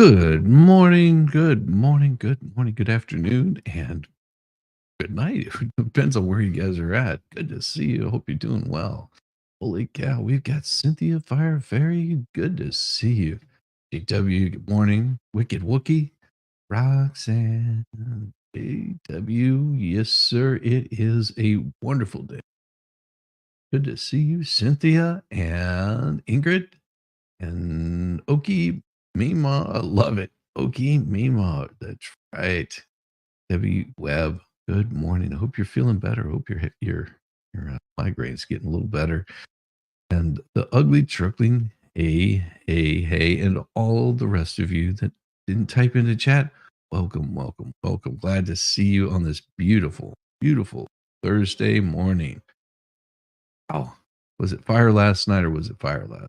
Good morning, good morning, good morning, good afternoon, and good night. It depends on where you guys are at. Good to see you. Hope you're doing well. Holy cow, we've got Cynthia Fire Fairy. Good to see you. JW, good morning. Wicked Wookie. Roxanne. JW, yes, sir. It is a wonderful day. Good to see you, Cynthia and Ingrid. And Okie Mima, I love it. Okie Mima, that's right. Debbie Webb, good morning. I hope you're feeling better. I hope your migraine's getting a little better. And the ugly truckling, hey, and all the rest of you that didn't type into chat, welcome, welcome, welcome. Glad to see you on this beautiful, beautiful Thursday morning. Oh, was it fire last night or was it fire last?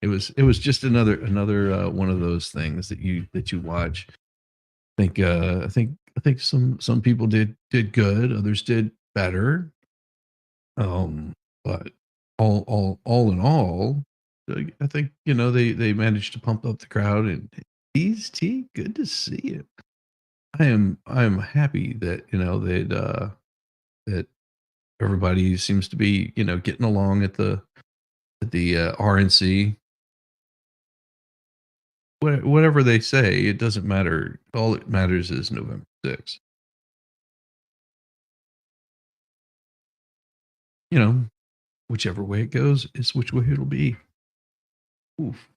It was just another one of those things that you watch. I think some people did good, others did better. But all in all, I think they managed to pump up the crowd. And T's T, good to see you. I am happy that that everybody seems to be getting along at the RNC. Whatever they say, it doesn't matter. All that matters is November 6th. You know, whichever way it goes is which way it'll be. Oof.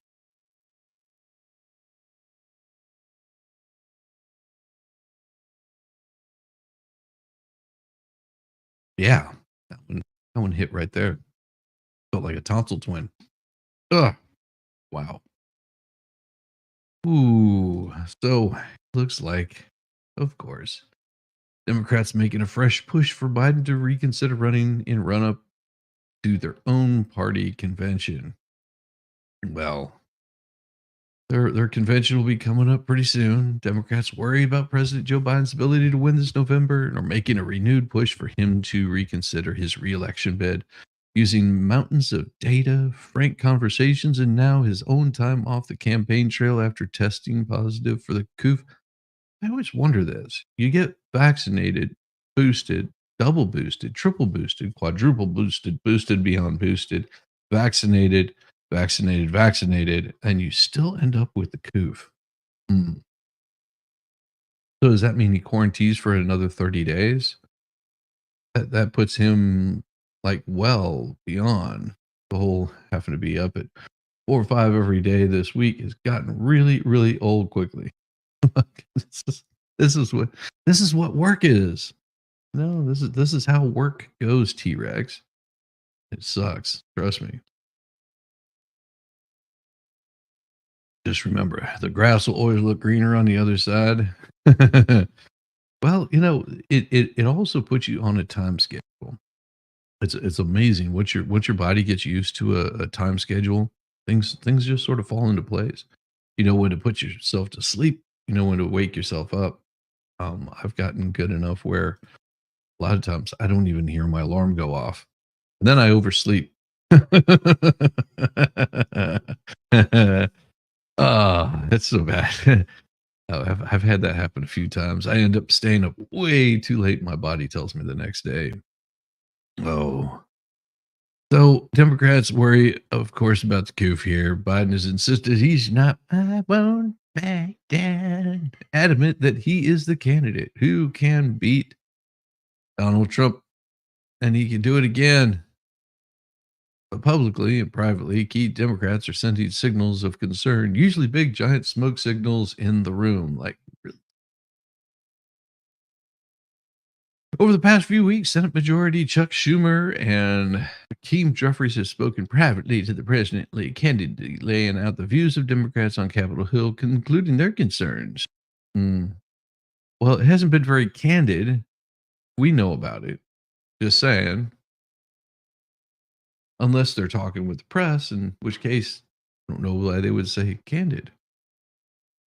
Yeah. That one hit right there. Felt like a tonsil twin. Ugh. Wow. Ooh. So looks like, of course, Democrats making a fresh push for Biden to reconsider running in run up to their own party convention. Well, their convention will be coming up pretty soon. Democrats worry about President Joe Biden's ability to win this November and are making a renewed push for him to reconsider his reelection bid using mountains of data, frank conversations, and now his own time off the campaign trail after testing positive for the coof. I always wonder this. You get vaccinated, boosted, double boosted, triple boosted, quadruple boosted, boosted beyond boosted, vaccinated, vaccinated, and you still end up with the coof. Mm. So does that mean he quarantines for another 30 days? That puts him like well beyond the whole having to be up at 4 or 5 every day this week has gotten really, really old quickly. this is this is what this is what work is. No, this is how work goes, T Rex. It sucks. Trust me. Just remember, the grass will always look greener on the other side. Well, it also puts you on a time schedule. It's amazing once your body gets used to a time schedule, things just sort of fall into place. You know when to put yourself to sleep, you know when to wake yourself up. I've gotten good enough where a lot of times I don't even hear my alarm go off. And then I oversleep. Ah, that's so bad. I've had that happen a few times. I end up staying up way too late. My body tells me the next day. Oh, so Democrats worry, of course, about the coup here. Biden has insisted he's not. I won't back down. Adamant that he is the candidate who can beat Donald Trump, and he can do it again. But publicly and privately, key Democrats are sending signals of concern, usually big, giant smoke signals in the room. Like, over the past few weeks, Senate Majority Chuck Schumer and Hakeem Jeffries have spoken privately to the presidential candidate, laying out the views of Democrats on Capitol Hill, concluding their concerns. Hmm. Well, it hasn't been very candid. We know about it. Just saying, unless they're talking with the press, in which case, I don't know why they would say candid.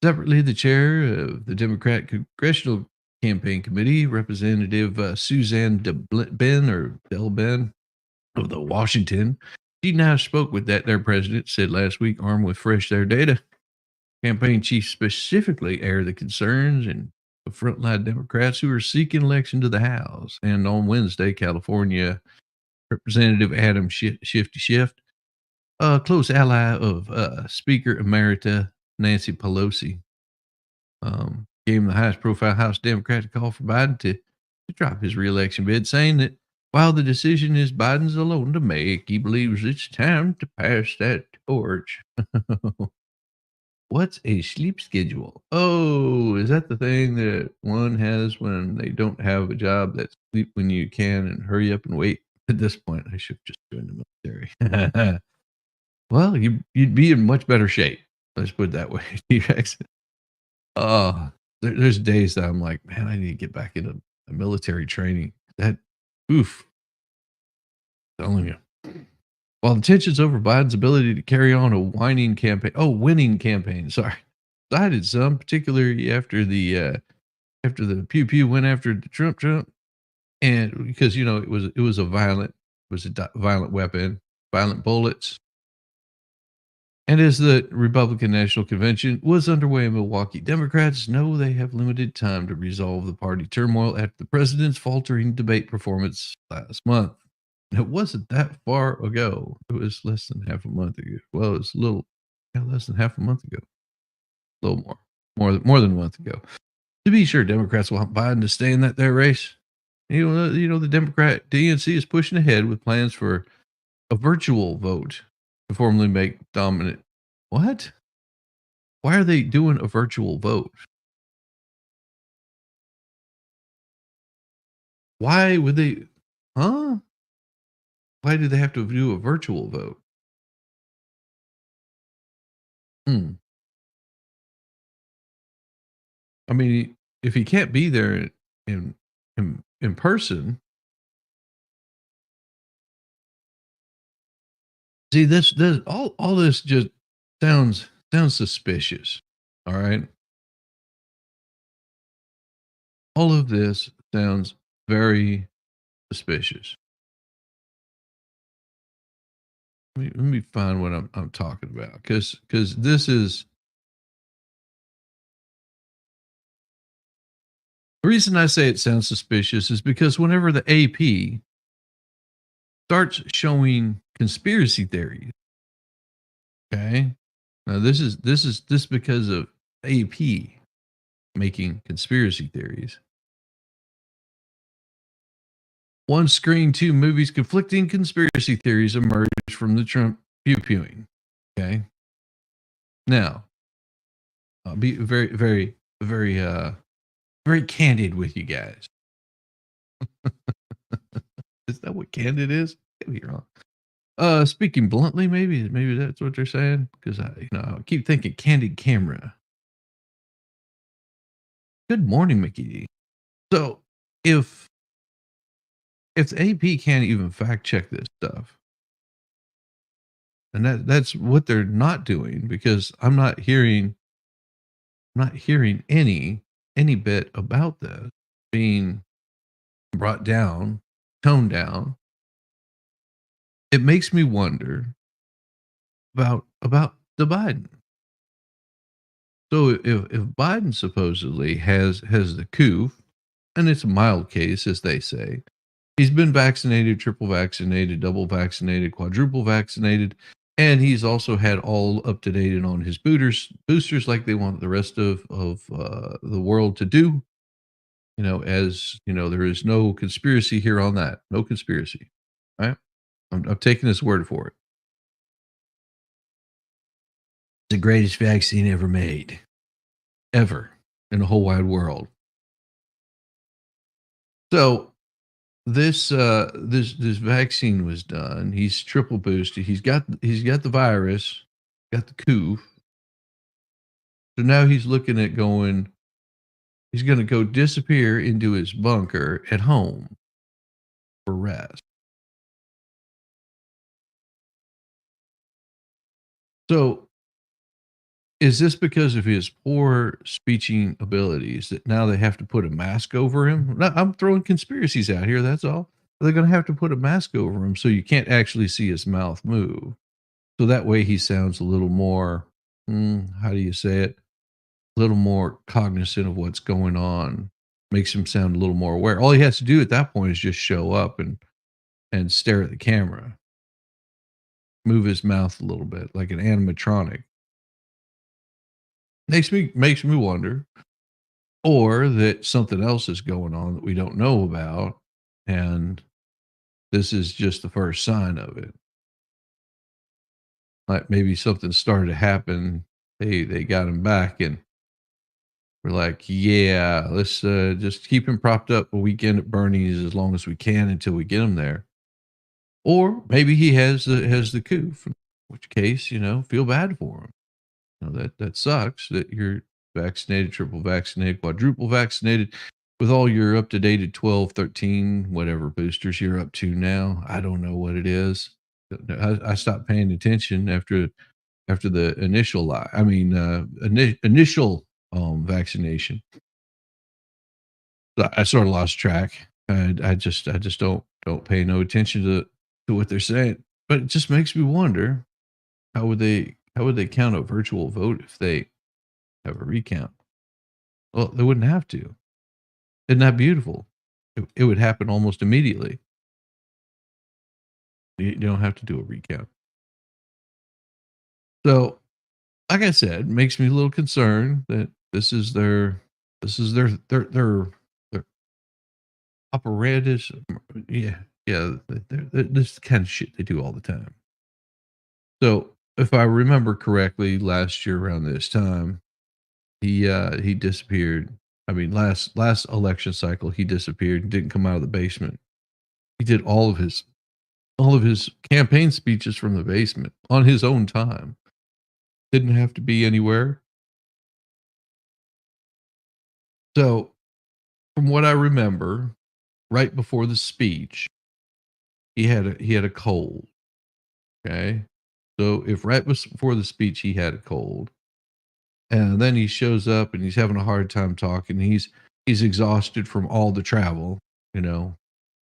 Separately, the chair of the Democrat Congressional Campaign Committee, Representative Suzanne DeBen or Delben of the Washington, she now spoke with that their president said last week, armed with fresh their data. Campaign chief specifically aired the concerns and the frontline Democrats who are seeking election to the House. And on Wednesday, California Representative Adam Shifty Shift, a close ally of Speaker Emerita Nancy Pelosi, gave him the highest profile House Democrat to call for Biden to drop his reelection bid, saying that while the decision is Biden's alone to make, he believes it's time to pass that torch. What's a sleep schedule? Oh, is that the thing that one has when they don't have a job that sleep when you can and hurry up and wait? At this point, I should just join the military. Well, you'd be in much better shape. Let's put it that way, T-Rex. Oh, there's days that I'm like, man, I need to get back into military training. That, oof, telling you. While the tensions over Biden's ability to carry on a winning campaign, sorry, sided some, particularly after the pew pew went after the Trump, and because it was a violent weapon, violent bullets. And as the Republican National Convention was underway in Milwaukee, Democrats know they have limited time to resolve the party turmoil after the president's faltering debate performance last month. And it wasn't that far ago. It was less than half a month ago. Well, it's a little less than half a month ago. A little more than a month ago. To be sure, Democrats want Biden to stay in that there race. The Democrat DNC is pushing ahead with plans for a virtual vote to formally make dominant. What? Why are they doing a virtual vote? Why would they? Huh? Why do they have to do a virtual vote? Hmm. I mean, if he can't be there in person, see this all this just sounds suspicious. All right, all of this sounds very suspicious. Let me find what I'm talking about because this is the reason I say it sounds suspicious is because whenever the AP starts showing conspiracy theories, okay, now this because of AP making conspiracy theories. One screen, two movies, conflicting conspiracy theories emerged from the Trump pew pewing. Okay, now I'll be very candid with you guys. Is that what candid is? Could be wrong. Speaking bluntly, maybe that's what they're saying because I keep thinking candid camera. Good morning, Mickey D. So if the AP can't even fact check this stuff, and that's what they're not doing because I'm not hearing any bit about this being brought down, toned down. It makes me wonder about the Biden. So if Biden supposedly has the coup, and it's a mild case, as they say, he's been vaccinated, triple vaccinated, double vaccinated, quadruple vaccinated, and he's also had all up to date on his boosters like they want the rest of the world to do. As there is no conspiracy here on that. No conspiracy. Right? I'm taking his word for it. The greatest vaccine ever made, ever in the whole wide world. So this vaccine was done. He's triple boosted. He's got the virus, got the coup. So now he's looking at going. He's going to go disappear into his bunker at home for rest. So is this because of his poor speaking abilities that now they have to put a mask over him? No, I'm throwing conspiracies out here. That's all. They're going to have to put a mask over him so you can't actually see his mouth move. So that way he sounds a little more. how do you say it? A little more cognizant of what's going on. Makes him sound a little more aware. All he has to do at that point is just show up and stare at the camera, move his mouth a little bit like an animatronic. Makes me wonder, or that something else is going on that we don't know about, and this is just the first sign of it. Like maybe something started to happen. They got him back, and we're like, yeah, let's just keep him propped up a weekend at Bernie's as long as we can until we get him there. Or maybe he has the coof, in which case, feel bad for him. That sucks that you're vaccinated, triple vaccinated, quadruple vaccinated with all your up to date 12, 13, whatever boosters you're up to now. I don't know what it is. I stopped paying attention after the initial initial vaccination. I sort of lost track. And I just don't pay no attention to what they're saying. But it just makes me wonder how would they count a virtual vote if they have a recount? Well, they wouldn't have to. Isn't that beautiful? It would happen almost immediately. You don't have to do a recount. So, like I said, it makes me a little concerned that this is their apparatus. Yeah, yeah. This is the kind of shit they do all the time. So, if I remember correctly, last year around this time, he disappeared. I mean, last election cycle, he disappeared and didn't come out of the basement. He did all of his campaign speeches from the basement on his own time. Didn't have to be anywhere. So, from what I remember, right before the speech, he had a cold. Okay, so if right before the speech he had a cold, and then he shows up and he's having a hard time talking, he's exhausted from all the travel, you know,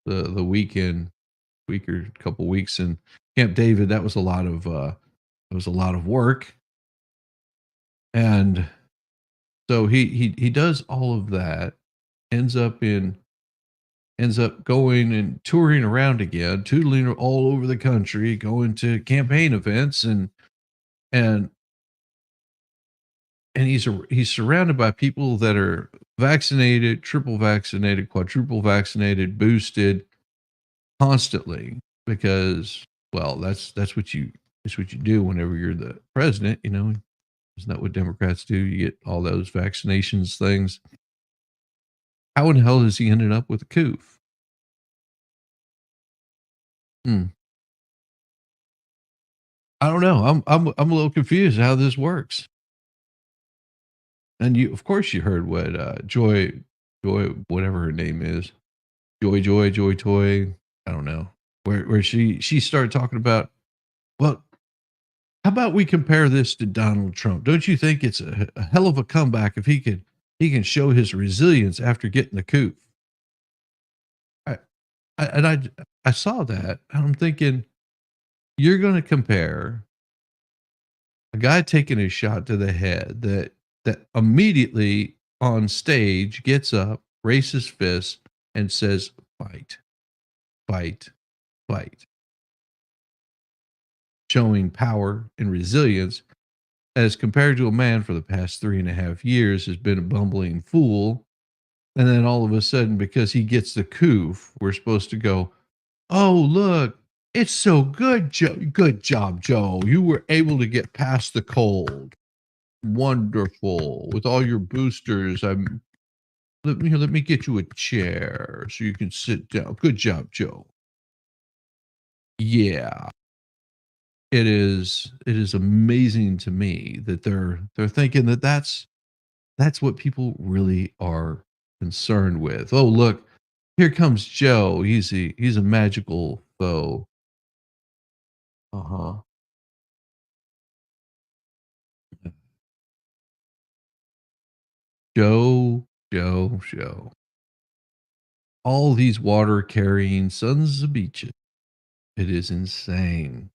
the weekend, week or couple weeks in Camp David. That was a lot of work, and so he does all of that, ends up in ends up going and touring around again, tootling all over the country, going to campaign events, and he's surrounded by people that are vaccinated, triple vaccinated, quadruple vaccinated, boosted constantly because, well, that's what you do whenever you're the president. Isn't that what Democrats do? You get all those vaccinations things. How in the hell has he ended up with a coof? Hmm. I don't know. I'm a little confused how this works. And of course, you heard what Joy, whatever her name is, Joy Toy. I don't know where she started talking about. Well, how about we compare this to Donald Trump? Don't you think it's a hell of a comeback if he can show his resilience after getting the coup? I, I saw that and I'm thinking you're going to compare a guy taking a shot to the head that immediately on stage gets up, raises fists, and says, "Fight, fight, fight," showing power and resilience as compared to a man for the past 3.5 years has been a bumbling fool. And then all of a sudden, because he gets the coup, we're supposed to go, "Oh, look, it's so good, Joe. Good job, Joe. You were able to get past the cold. Wonderful. With all your boosters, let me get you a chair so you can sit down. Good job, Joe." Yeah. It is amazing to me that they're thinking that that's what people really are concerned with. Oh, look, here comes Joe. He's a magical foe. Uh-huh. Joe. All these water carrying sons of beaches. It is insane.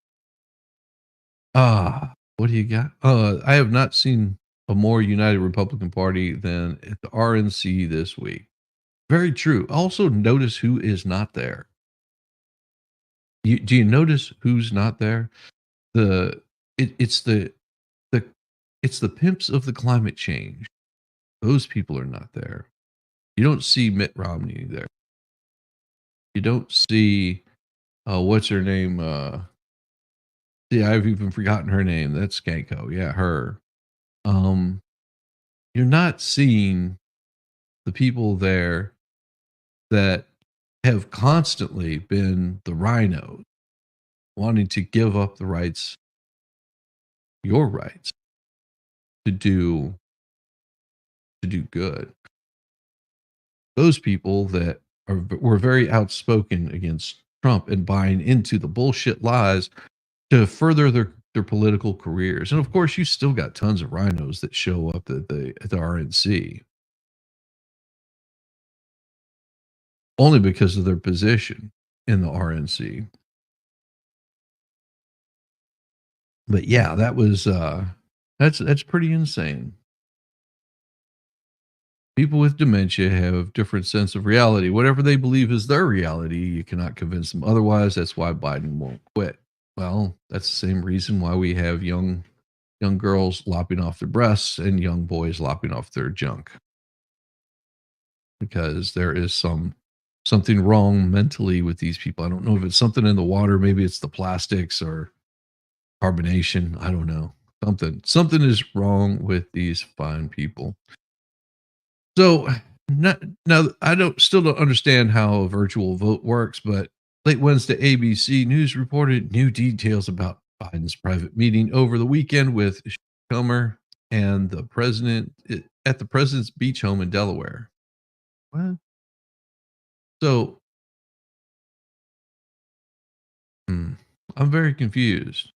Ah. What do you got? I have not seen a more united Republican Party than at the RNC this week. Very true. Also, notice who is not there. Do you notice who's not there? The it's the it's the pimps of the climate change. Those people are not there. You don't see Mitt Romney there. You don't see what's her name? Yeah, I've even forgotten her name. That's Skanko. Yeah, her. Um, you're not seeing the people there that have constantly been the rhinos wanting to give up the rights, your rights to do good. Those people that were very outspoken against Trump and buying into the bullshit lies to further their political careers. And of course, you still got tons of rhinos that show up at the RNC only because of their position in the RNC. But yeah, that's pretty insane. People with dementia have different sense of reality. Whatever they believe is their reality, you cannot convince them otherwise. That's why Biden won't quit. Well, that's the same reason why we have young girls lopping off their breasts and young boys lopping off their junk, because there is something wrong mentally with these people. I don't know if it's something in the water, maybe it's the plastics or carbonation. I don't know. Something is wrong with these fine people. So now I don't understand how a virtual vote works, but late Wednesday, ABC News reported new details about Biden's private meeting over the weekend with Schumer and the president at the president's beach home in Delaware. What? So hmm, I'm very confused.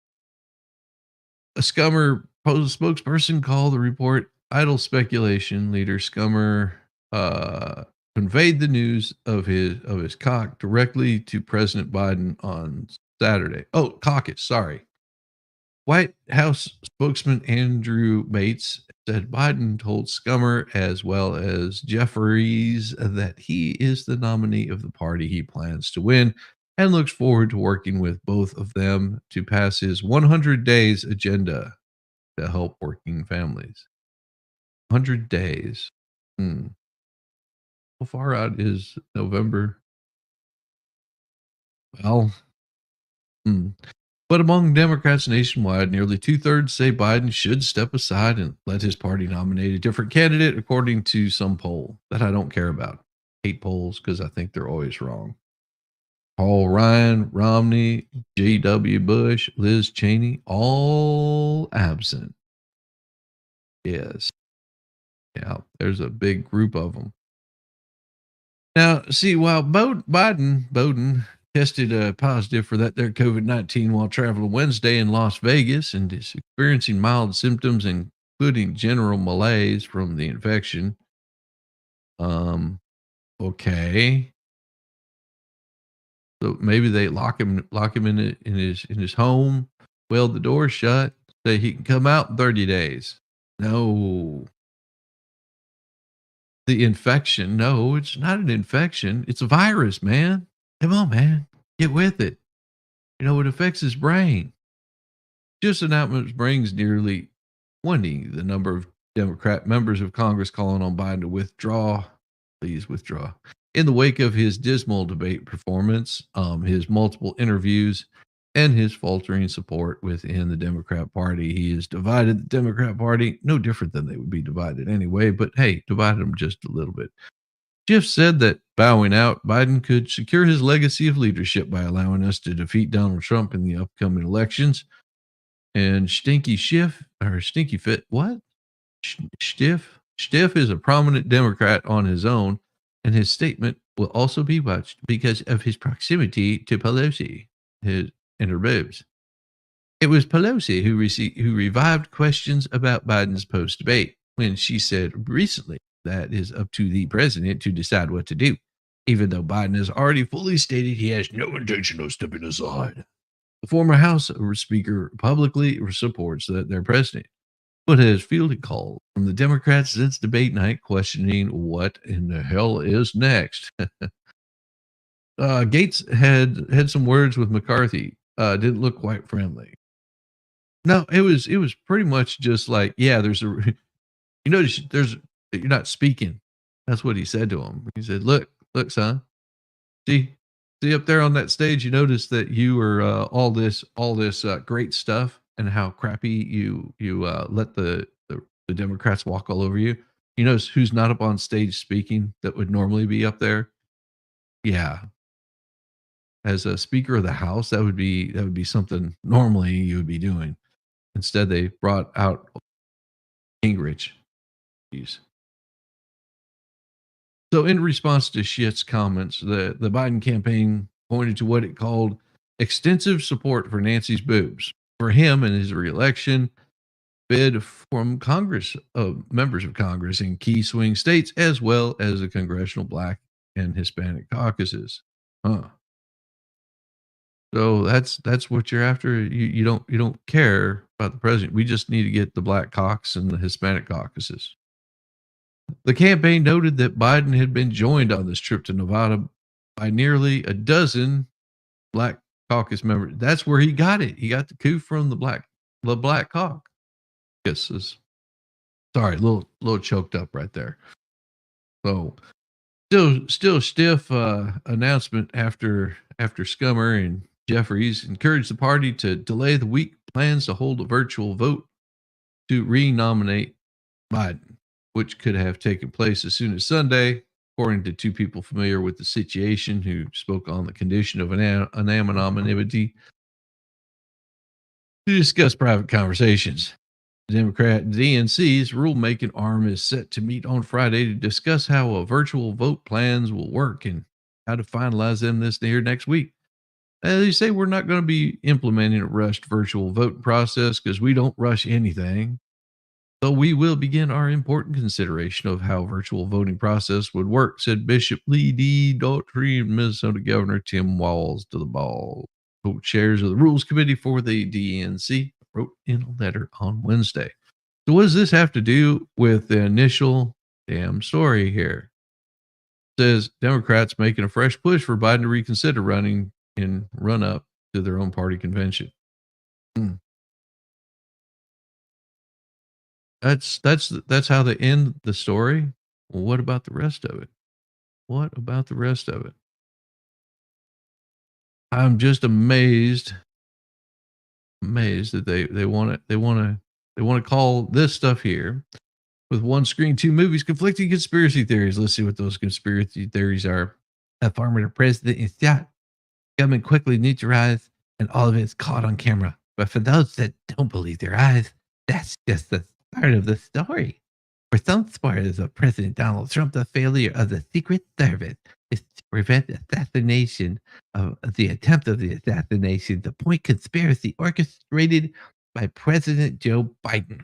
A Scummer spokesperson called the report idle speculation. Leader Scummer uh, conveyed the news of his cock directly to President Biden on Saturday. Oh, caucus, sorry. White House spokesman Andrew Bates said Biden told Scummer as well as Jeffries that he is the nominee of the party he plans to win and looks forward to working with both of them to pass his 100 days agenda to help working families. 100 days. Hmm. How far out is November? Well, hmm. But among Democrats nationwide, nearly two-thirds say Biden should step aside and let his party nominate a different candidate, according to some poll that I don't care about. Hate polls because I think they're always wrong. Paul Ryan, Romney, J.W. Bush, Liz Cheney, all absent. Yes. Yeah, there's a big group of them. Now, see, while Bowden tested positive for that there COVID-19 while traveling Wednesday in Las Vegas and is experiencing mild symptoms, including general malaise from the infection. Um, okay, so maybe they lock him in his home, weld the door shut, say he can come out in 30 days. No, the infection. No, it's not an infection. It's a virus, man. Come on, man, get with it. It affects his brain. Just announcement brings nearly 20 the number of Democrat members of Congress calling on Biden to withdraw. Please withdraw. In the wake of his dismal debate performance, his multiple interviews, and his faltering support within the Democrat Party, he has divided the Democrat Party, no different than they would be divided anyway, but hey, divided them just a little bit. Schiff said that bowing out, Biden could secure his legacy of leadership by allowing us to defeat Donald Trump in the upcoming elections. And Stinky Schiff or Stinky Fit, what? Stiff? Stiff is a prominent Democrat on his own, and his statement will also be watched because of his proximity to Pelosi, his and her boobs. It was Pelosi who revived questions about Biden's post debate when she said recently that it is up to the president to decide what to do, even though Biden has already fully stated he has no intention of stepping aside. The former House Speaker publicly supports their president, but has fielded calls from the Democrats since debate night questioning what in the hell is next. Gates had some words with McCarthy. Didn't look quite friendly. No, it was pretty much just like, yeah, there's a you notice there's you're not speaking. That's what he said to him. He said, look, son, see, see up there on that stage. You notice that you are all this great stuff, and how crappy you let the Democrats walk all over you. You notice who's not up on stage speaking that would normally be up there? Yeah, as a Speaker of the House, that would be something normally you would be doing. Instead, they brought out Gingrich. Jeez. So, in response to Schitt's comments, the Biden campaign pointed to what it called extensive support for Nancy's boobs for him and his reelection bid from Congress, members of Congress in key swing states, as well as the congressional Black and Hispanic caucuses. Huh. So that's what you're after. You don't care about the president. We just need to get the Black caucus and the Hispanic caucuses. The campaign noted that Biden had been joined on this trip to Nevada by nearly a dozen Black caucus members. That's where he got it. He got the coup from the Black caucuses. Sorry, a little choked up right there. So still stiff announcement after Scummer and Jeffries encouraged the party to delay the week plans to hold a virtual vote to renominate Biden, which could have taken place as soon as Sunday, according to two people familiar with the situation who spoke on the condition of anonymity to discuss private conversations. The Democrat DNC's rulemaking arm is set to meet on Friday to discuss how a virtual vote plans will work and how to finalize them this year next week. They say we're not going to be implementing a rushed virtual voting process because we don't rush anything. So we will begin our important consideration of how virtual voting process would work, said Bishop Lee D. Daughtry and Minnesota Governor Tim Walz to the ball. Co-chairs of the Rules Committee for the DNC wrote in a letter on Wednesday. So what does this have to do with the initial damn story here? It says Democrats making a fresh push for Biden to reconsider running in run up to their own party convention. Hmm. That's how they end the story. Well, what about the rest of it? What about the rest of it? I'm just amazed that they want to call this stuff here with one screen, two movies, conflicting conspiracy theories. Let's see what those conspiracy theories are. A former president is shot. Government quickly neutralized, and all of it is caught on camera. But for those that don't believe their eyes, that's just the start of the story. For some supporters of President Donald Trump, the failure of the Secret Service is to prevent assassination of the attempt of the assassination, the point conspiracy orchestrated by President Joe Biden.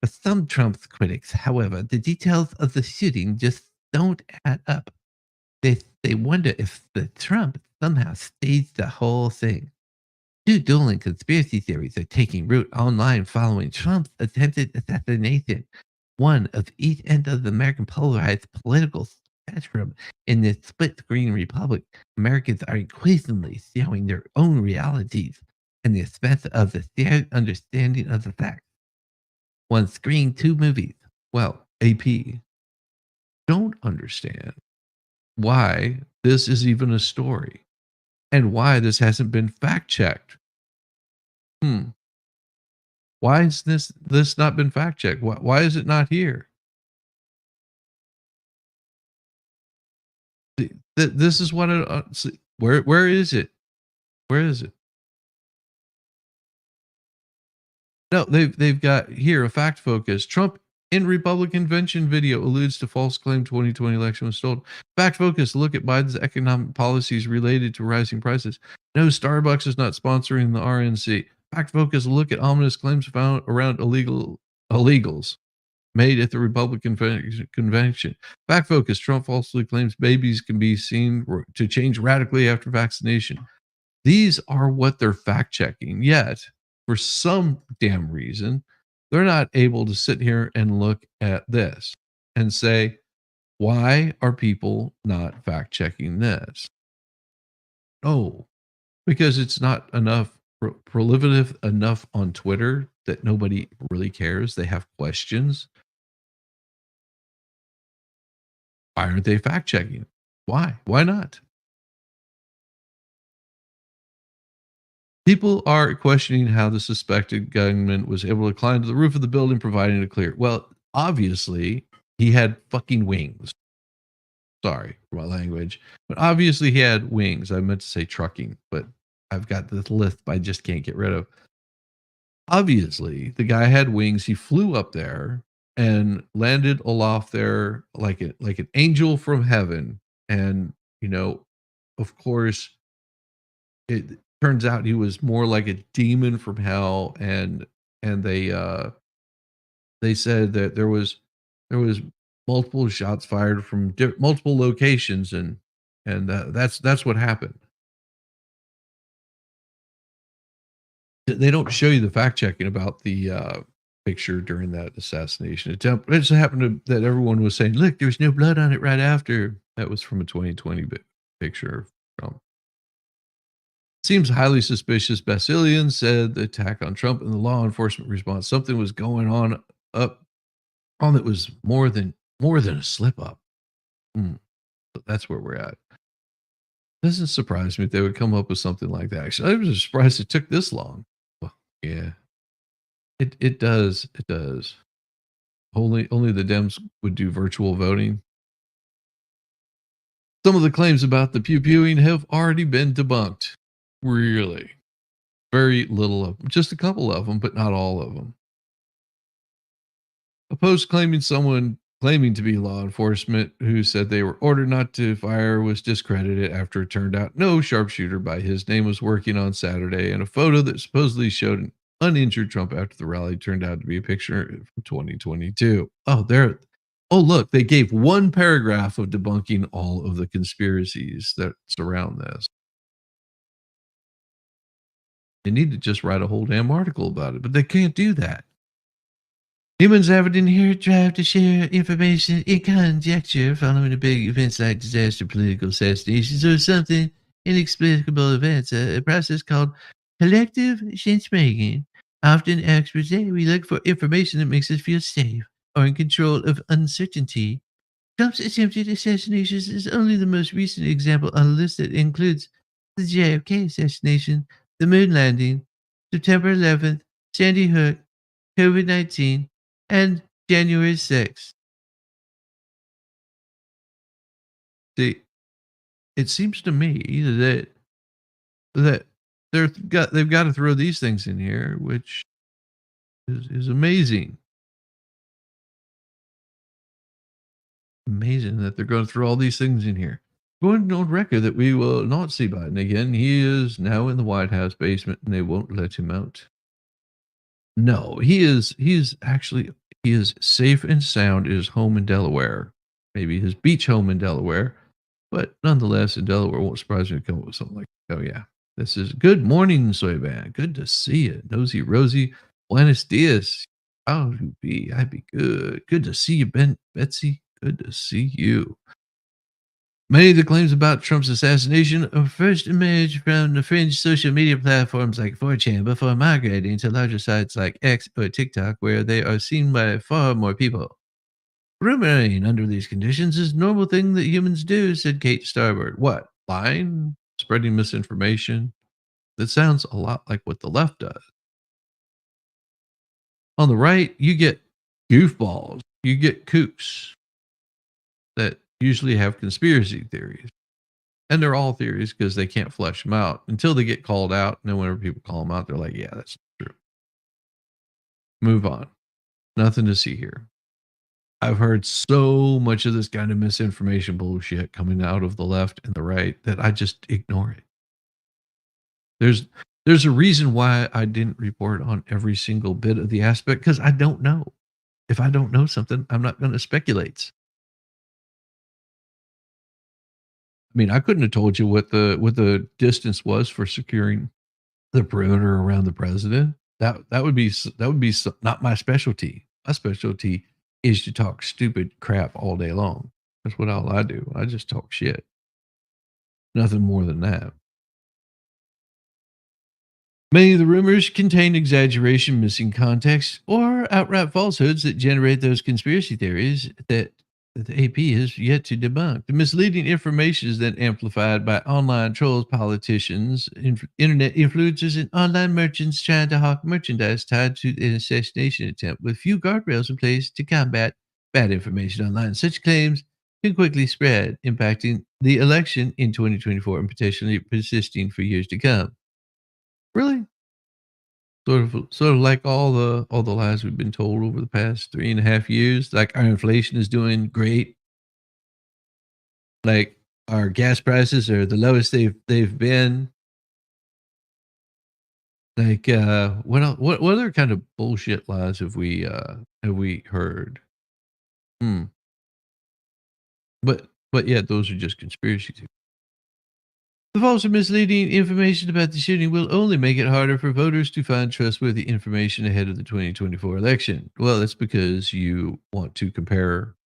For some Trump's critics, however, the details of the shooting just don't add up. They wonder if the Trump somehow staged the whole thing. Two dueling conspiracy theories are taking root online following Trump's attempted assassination, one of each end of the American polarized political spectrum. In this split screen republic, Americans are increasingly showing their own realities and the expense of the shared understanding of the facts. One screen, two movies. Well, AP don't understand why this is even a story and why this hasn't been fact checked. Hmm. Why is this not been fact checked? Why is it not here? This is what where is it? Where is it? No, they've got here a fact focus. Trump in Republican convention video alludes to false claim 2020 election was stolen. Fact focus look at Biden's economic policies related to rising prices. No, Starbucks is not sponsoring the RNC. Fact focus look at ominous claims found around illegals made at the Republican convention. Fact focus Trump falsely claims babies can be seen to change radically after vaccination. These are what they're fact checking. Yet, for some damn reason, they're not able to sit here and look at this and say, why are people not fact checking this? Oh, because it's not enough prolific enough on Twitter that nobody really cares. They have questions. Why aren't they fact checking? Why? Why not? People are questioning how the suspected gunman was able to climb to the roof of the building, providing a clear. Well, obviously, he had fucking wings. Sorry for my language, but obviously he had wings. I meant to say trucking, but I've got this lisp I just can't get rid of. Obviously, the guy had wings. He flew up there and landed aloft there like an angel from heaven. And you know, of course, it turns out he was more like a demon from hell. And they said that there was multiple shots fired from multiple locations, and that's what happened. They don't show you the fact checking about the, picture during that assassination attempt. It just happened to that everyone was saying, "Look, there's no blood on it right after." That was from a 2020 picture from seems highly suspicious. Basilian said the attack on Trump and the law enforcement response, something was going up on that was more than a slip up. Mm, that's where we're at. Doesn't surprise me if they would come up with something like that. Actually, I was surprised it took this long. Well, yeah, it does. It does. Only the Dems would do virtual voting. Some of the claims about the pew pewing have already been debunked. Really, very little of them. Just a couple of them, but not all of them. A post claiming someone claiming to be law enforcement who said they were ordered not to fire was discredited after it turned out no sharpshooter by his name was working on Saturday, and a photo that supposedly showed an uninjured Trump after the rally turned out to be a picture from 2022. Oh, there. Oh, look, they gave one paragraph of debunking all of the conspiracies that surround this. They need to just write a whole damn article about it, but they can't do that. Humans have an inherent drive to share information in conjecture following a big events like disaster, political assassinations, or something inexplicable events. A process called collective sense making. Often experts say we look for information that makes us feel safe or in control of uncertainty. Trump's attempted assassinations is only the most recent example on a list that includes the JFK assassination, the moon landing, September 11th, Sandy Hook, COVID-19, and January 6th. See, it seems to me that they've got to throw these things in here, which is amazing. Amazing that they're going to throw all these things in here. Going on record that we will not see Biden again. He is now in the White House basement, and they won't let him out. No, he is. He is safe and sound. Is home in Delaware, maybe his beach home in Delaware, but nonetheless, in Delaware, won't surprise me to come up with something like, "Oh yeah, this is good morning, Soyban. Good to see you, Nosy Rosie. Buenos dias. How you be? I be good. Good to see you, Betsy. Good to see you." Many of the claims about Trump's assassination first emerged from the fringe social media platforms like 4chan before migrating to larger sites like X or TikTok, where they are seen by far more people. Rumoring under these conditions is a normal thing that humans do, said Kate Starboard. What? Lying? Spreading misinformation? That sounds a lot like what the left does. On the right, you get goofballs, you get kooks that usually have conspiracy theories. And they're all theories because they can't flesh them out until they get called out. And then whenever people call them out, they're like, yeah, that's true. Move on. Nothing to see here. I've heard so much of this kind of misinformation bullshit coming out of the left and the right that I just ignore it. There's there's a reason why I didn't report on every single bit of the aspect because I don't know. If I don't know something, I'm not going to speculate. I mean, I couldn't have told you what the distance was for securing the perimeter around the president. That would be not my specialty. My specialty is to talk stupid crap all day long. That's what all I do. I just talk shit. Nothing more than that. Many of the rumors contain exaggeration, missing context, or outright falsehoods that generate those conspiracy theories that the AP has yet to debunk. The misleading information is then amplified by online trolls, politicians, internet influencers, and online merchants trying to hawk merchandise tied to an assassination attempt with few guardrails in place to combat bad information online. Such claims can quickly spread, impacting the election in 2024 and potentially persisting for years to come. Really? Sort of like all the lies we've been told over the past 3.5 years, like our inflation is doing great, like our gas prices are the lowest they've been. Like, what other kind of bullshit lies have we heard? Hmm, but yeah, those are just conspiracy theories. The false or misleading information about the shooting will only make it harder for voters to find trustworthy information ahead of the 2024 election. Well, that's because you want to compare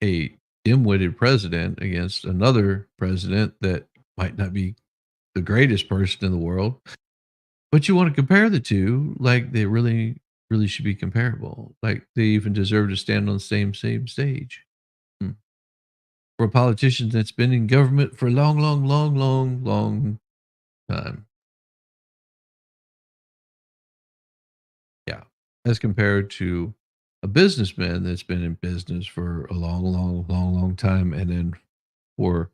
a dim-witted president against another president that might not be the greatest person in the world, but you want to compare the two like they really should be comparable, like they even deserve to stand on the same stage. Hmm. For a politician that's been in government for a long, long, long, long, long time. Yeah. As compared to a businessman that's been in business for a long, long, long, long time, and then for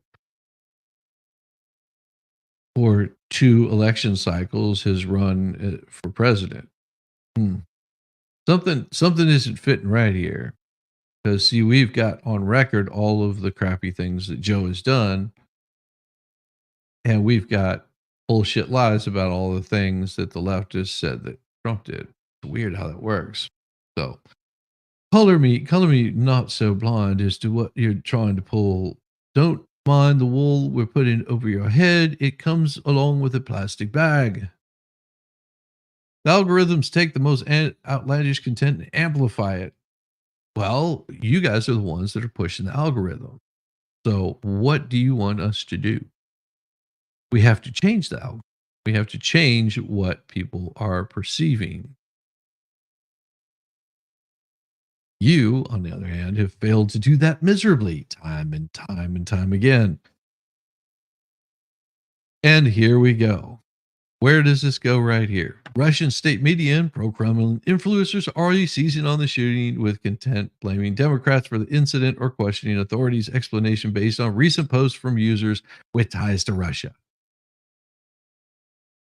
for 2 election cycles has run, for president. Hmm. Something isn't fitting right here. Because see, we've got on record all of the crappy things that Joe has done, and we've got bullshit lies about all the things that the leftists said that Trump did. It's weird how that works. So, color me not so blind as to what you're trying to pull. Don't mind the wool we're putting over your head. It comes along with a plastic bag. The algorithms take the most outlandish content and amplify it. Well, you guys are the ones that are pushing the algorithm. So, what do you want us to do? We have to change the algorithm. We have to change what people are perceiving. You, on the other hand, have failed to do that miserably time and time and time again. And here we go. Where does this go right here? Russian state media and pro Kremlin influencers are already seizing on the shooting with content blaming Democrats for the incident or questioning authorities' explanation based on recent posts from users with ties to Russia.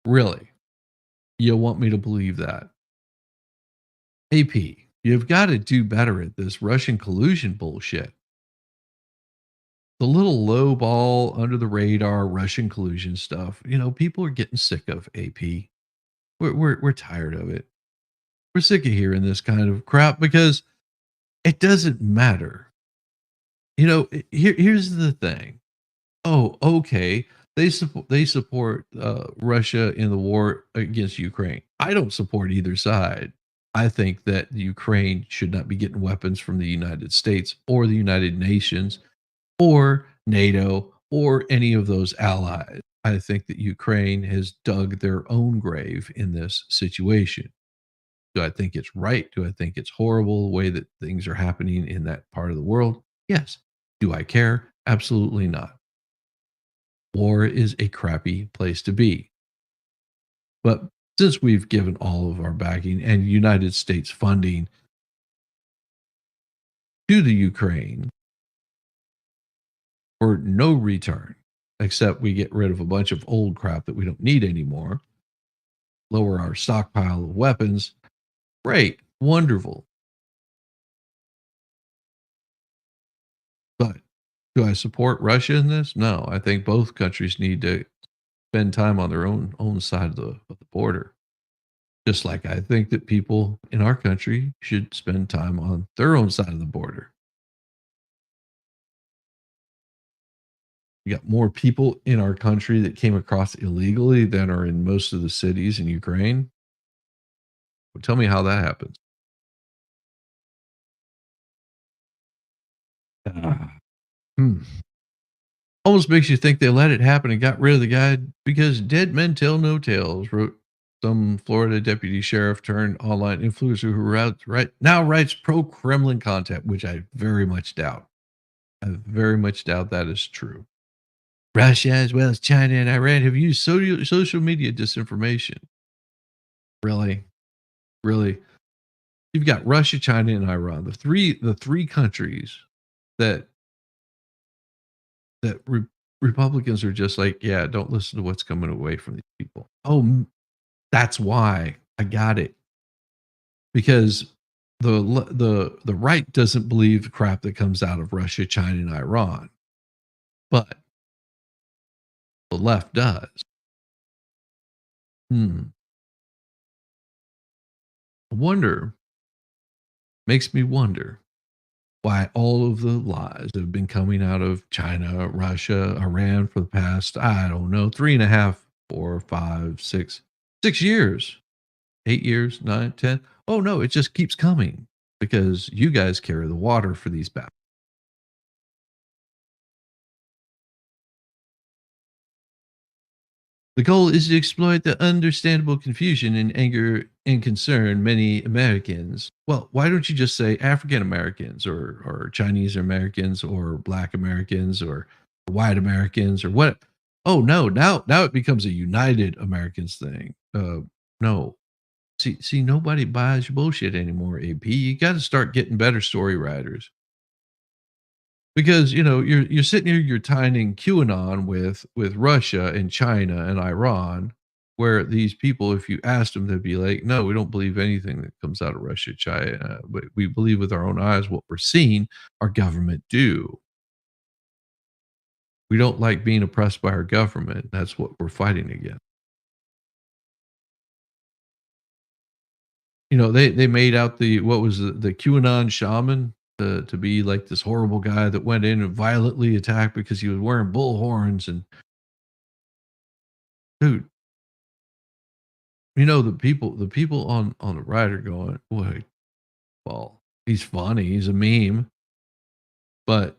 Really? You want me to believe that? AP, you've got to do better at this Russian collusion bullshit. The little low ball under the radar Russian collusion stuff, people are getting sick of AP. We're tired of it. We're sick of hearing this kind of crap because it doesn't matter. Here's the thing. Oh, okay. They support Russia in the war against Ukraine. I don't support either side. I think that Ukraine should not be getting weapons from the United States or the United Nations or NATO or any of those allies. I think that Ukraine has dug their own grave in this situation. Do I think it's right? Do I think it's horrible the way that things are happening in that part of the world? Yes. Do I care? Absolutely not. War is a crappy place to be. But since we've given all of our backing and United States funding to the Ukraine for no return, except we get rid of a bunch of old crap that we don't need anymore, lower our stockpile of weapons, great, wonderful. But do I support Russia in this? No, I think both countries need to spend time on their own side of the border. Just like I think that people in our country should spend time on their own side of the border. We got more people in our country that came across illegally than are in most of the cities in Ukraine. Well, tell me how that happens. Ah, hmm. Almost makes you think they let it happen and got rid of the guy because dead men tell no tales, wrote some Florida deputy sheriff turned online influencer who now writes pro Kremlin content, which I very much doubt. I very much doubt that is true. Russia, as well as China and Iran, have used social media disinformation. Really? Really? You've got Russia, China, and Iran, the three countries that that Republicans are just like, yeah, don't listen to what's coming away from these people. Oh, that's why I got it because the right doesn't believe the crap that comes out of Russia, China, and Iran, but the left does. Hmm. I wonder makes me wonder why all of the lies that have been coming out of China, Russia, Iran for the past, I don't know, 3.5, 4, 5, 6 years, 8 years, 9, 10. Oh no, it just keeps coming because you guys carry the water for these battles. The goal is to exploit the understandable confusion and anger and concern many Americans. Well, why don't you just say African Americans or Chinese Americans or Black Americans or white Americans or what? Oh no, now it becomes a United Americans thing. No, see, nobody buys your bullshit anymore. AP, you got to start getting better story writers. Because, you're sitting here, you're tying QAnon with Russia and China and Iran, where these people, if you asked them, they'd be like, "No, we don't believe anything that comes out of Russia, China, but we believe with our own eyes what we're seeing our government do. We don't like being oppressed by our government. That's what we're fighting against." They made out the what was the QAnon shaman to be like this horrible guy that went in and violently attacked because he was wearing bull horns and dude, the people on the right are going, "Wait, well, he's funny, he's a meme." But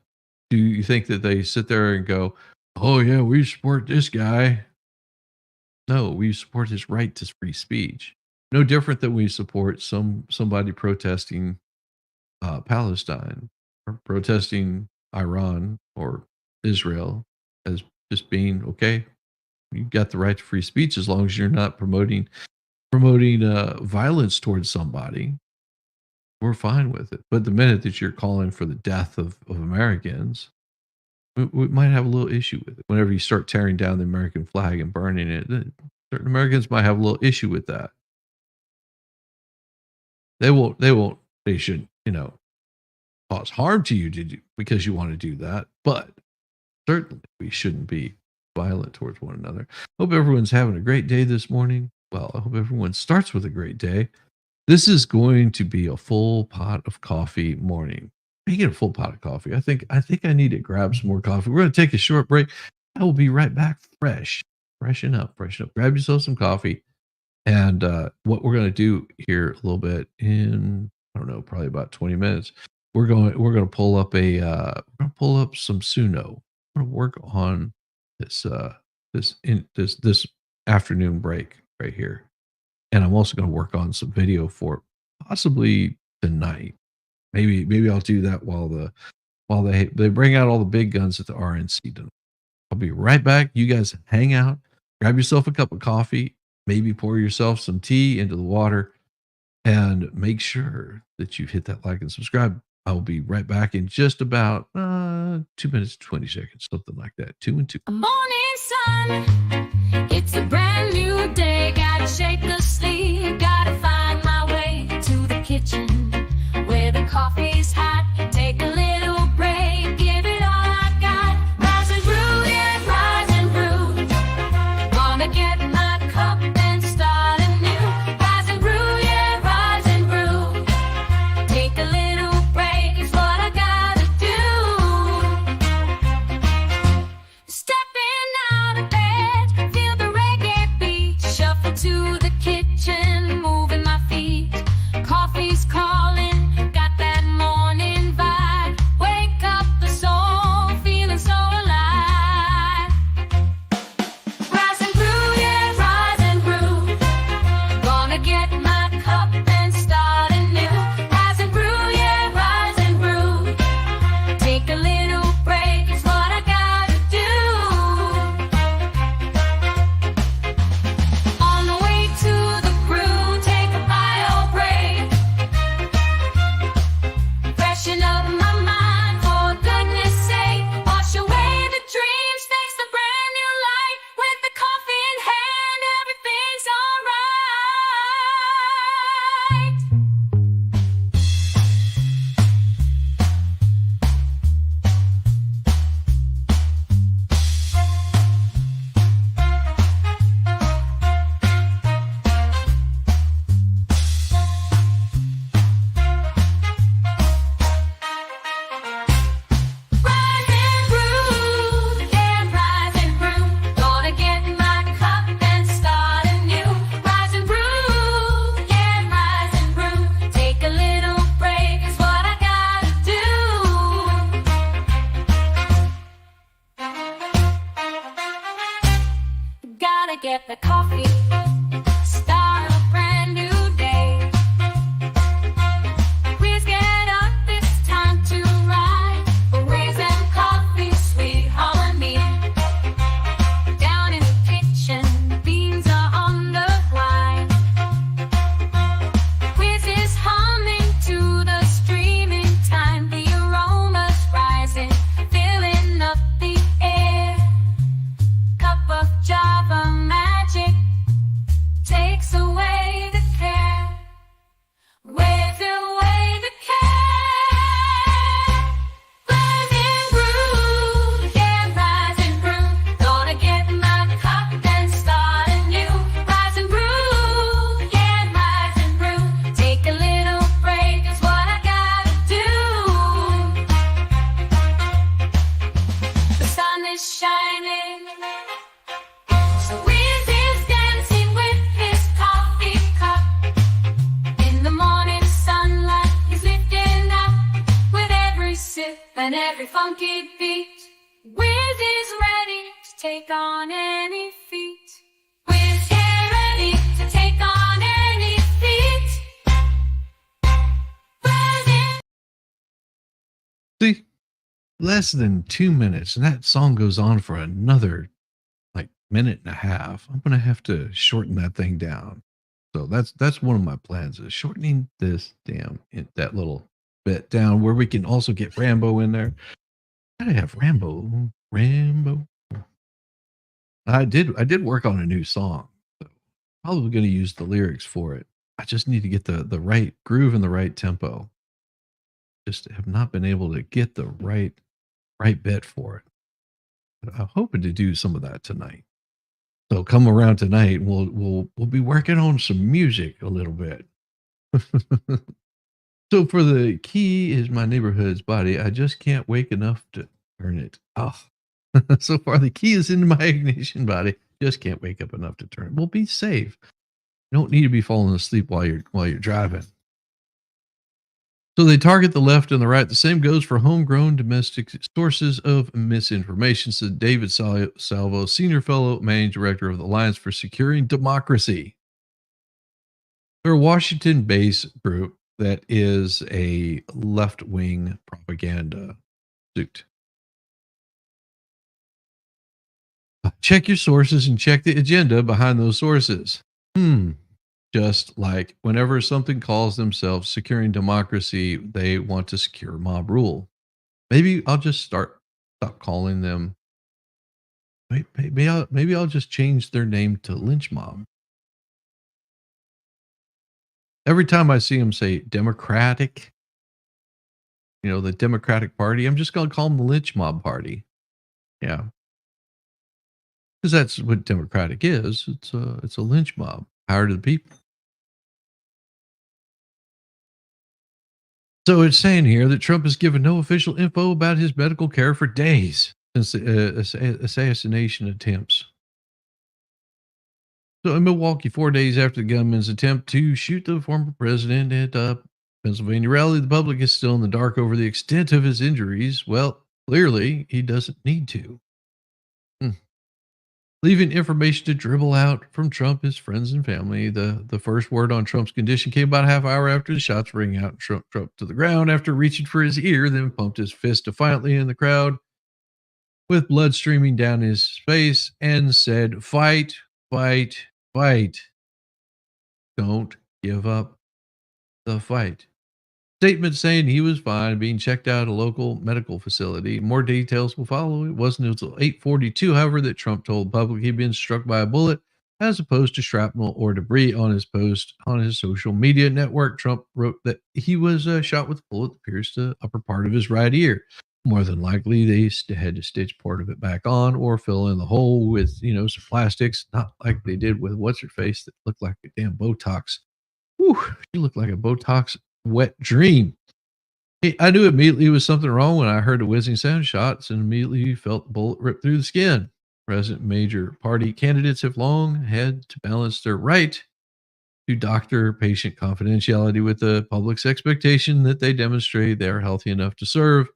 do you think that they sit there and go, "Oh yeah, we support this guy"? No, we support his right to free speech. No different than we support somebody protesting Palestine or protesting Iran or Israel as just being okay. You got the right to free speech as long as you're not promoting violence towards somebody. We're fine with it. But the minute that you're calling for the death of Americans, we might have a little issue with it. Whenever you start tearing down the American flag and burning it, certain Americans might have a little issue with that. They shouldn't, cause harm to you because you want to do that. But certainly we shouldn't be violent towards one another. Hope everyone's having a great day this morning. Well, I hope everyone starts with a great day. This is going to be a full pot of coffee morning. Speaking of full pot of coffee, I think I need to grab some more coffee. We're going to take a short break. I will be right back freshen up, freshen up. Grab yourself some coffee. And what we're going to do here a little bit in, I don't know, probably about 20 minutes, we're going to pull up some Suno. We're going to work on this afternoon break right here. And I'm also going to work on some video for it, possibly tonight. Maybe I'll do that while they bring out all the big guns at the RNC tonight. I'll be right back. You guys hang out, grab yourself a cup of coffee, maybe pour yourself some tea into the water, and make sure that you hit that like and subscribe. I will be right back in just about 2 minutes, 20 seconds, something like that. 2 and 2. Morning sun, it's a brand new day. Gotta shake the sleep, gotta find my way to the kitchen where the coffee's hot. Take a little break, give it all I got. Rise and brew, yeah, rise and brew. Gonna get my cup and start anew. Rise and brew, yeah, rise and brew. Take a little break is what I gotta do. get the coffee. Start a brand new day. Whiz, get up, it's time to ride. Whiz and Coffee, sweet harmony. Down in the kitchen, beans are on the line. Whiz is humming to the streaming time. The aromas rising, filling up the air. Cup of Java magic takes away the care. Wave away the care. Rise and brew, yeah, rise and brew. Gonna get my cup and start anew. Rise and brew, yeah, rise and brew. Take a little break is what I gotta do. The sun is shining, so Whiz is dancing with his coffee cup. In the morning sunlight, he's lifting up with every sip and every funky beat. Whiz is ready to take on any feat. Whiz, get ready to take on any feat. Whiz in. See, less than 2 minutes, and that song goes on for another like minute and a half. I'm gonna have to shorten that thing down. So that's one of my plans is shortening this that little bit down where we can also get Rambo in there. Gotta have Rambo. Rambo. I did work on a new song. So probably gonna use the lyrics for it. I just need to get the right groove and the right tempo. Just have not been able to get the right bit for it. But I'm hoping to do some of that tonight. So come around tonight, we'll be working on some music a little bit. So for the key is my neighborhood's body. I just can't wake enough to turn it off. So far, the key is in my ignition body. Just can't wake up enough to turn it. Well, be safe. You don't need to be falling asleep while you're driving. So they target the left and the right. The same goes for homegrown domestic sources of misinformation, said David Salvo, Senior Fellow Managing Director of the Alliance for Securing Democracy. They're a Washington based group that is a left wing propaganda suit. Check your sources and check the agenda behind those sources. Just like whenever something calls themselves securing democracy, they want to secure mob rule. Maybe I'll just stop calling them. Maybe I'll just change their name to lynch mob. Every time I see them say Democratic, the Democratic Party, I'm just going to call them the lynch mob party. Yeah, because that's what Democratic is. It's a lynch mob, power to the people. So it's saying here that Trump has given no official info about his medical care for days since the assassination attempts. So in Milwaukee, 4 days after the gunman's attempt to shoot the former president at a Pennsylvania rally, the public is still in the dark over the extent of his injuries. Well, clearly he doesn't need to. Leaving information to dribble out from Trump, his friends, and family. The first word on Trump's condition came about a half hour after the shots rang out and Trump to the ground after reaching for his ear, then pumped his fist defiantly in the crowd with blood streaming down his face and said, "Fight, fight, fight. Don't give up the fight." Statement saying he was fine, being checked out at a local medical facility. More details will follow. It wasn't until 8:42, however, that Trump told the public he'd been struck by a bullet as opposed to shrapnel or debris. On his post on his social media network, Trump wrote that he was shot with a bullet that pierced the upper part of his right ear. More than likely, they had to stitch part of it back on or fill in the hole with, some plastics, not like they did with what's-her-face that looked like a damn Botox. Whew, she looked like a Botox wet dream. Hey, I knew immediately it was something wrong when I heard the whizzing sound shots and immediately felt the bullet rip through the skin. Present major party candidates have long had to balance their right to doctor-patient confidentiality with the public's expectation that they demonstrate they are healthy enough to serve.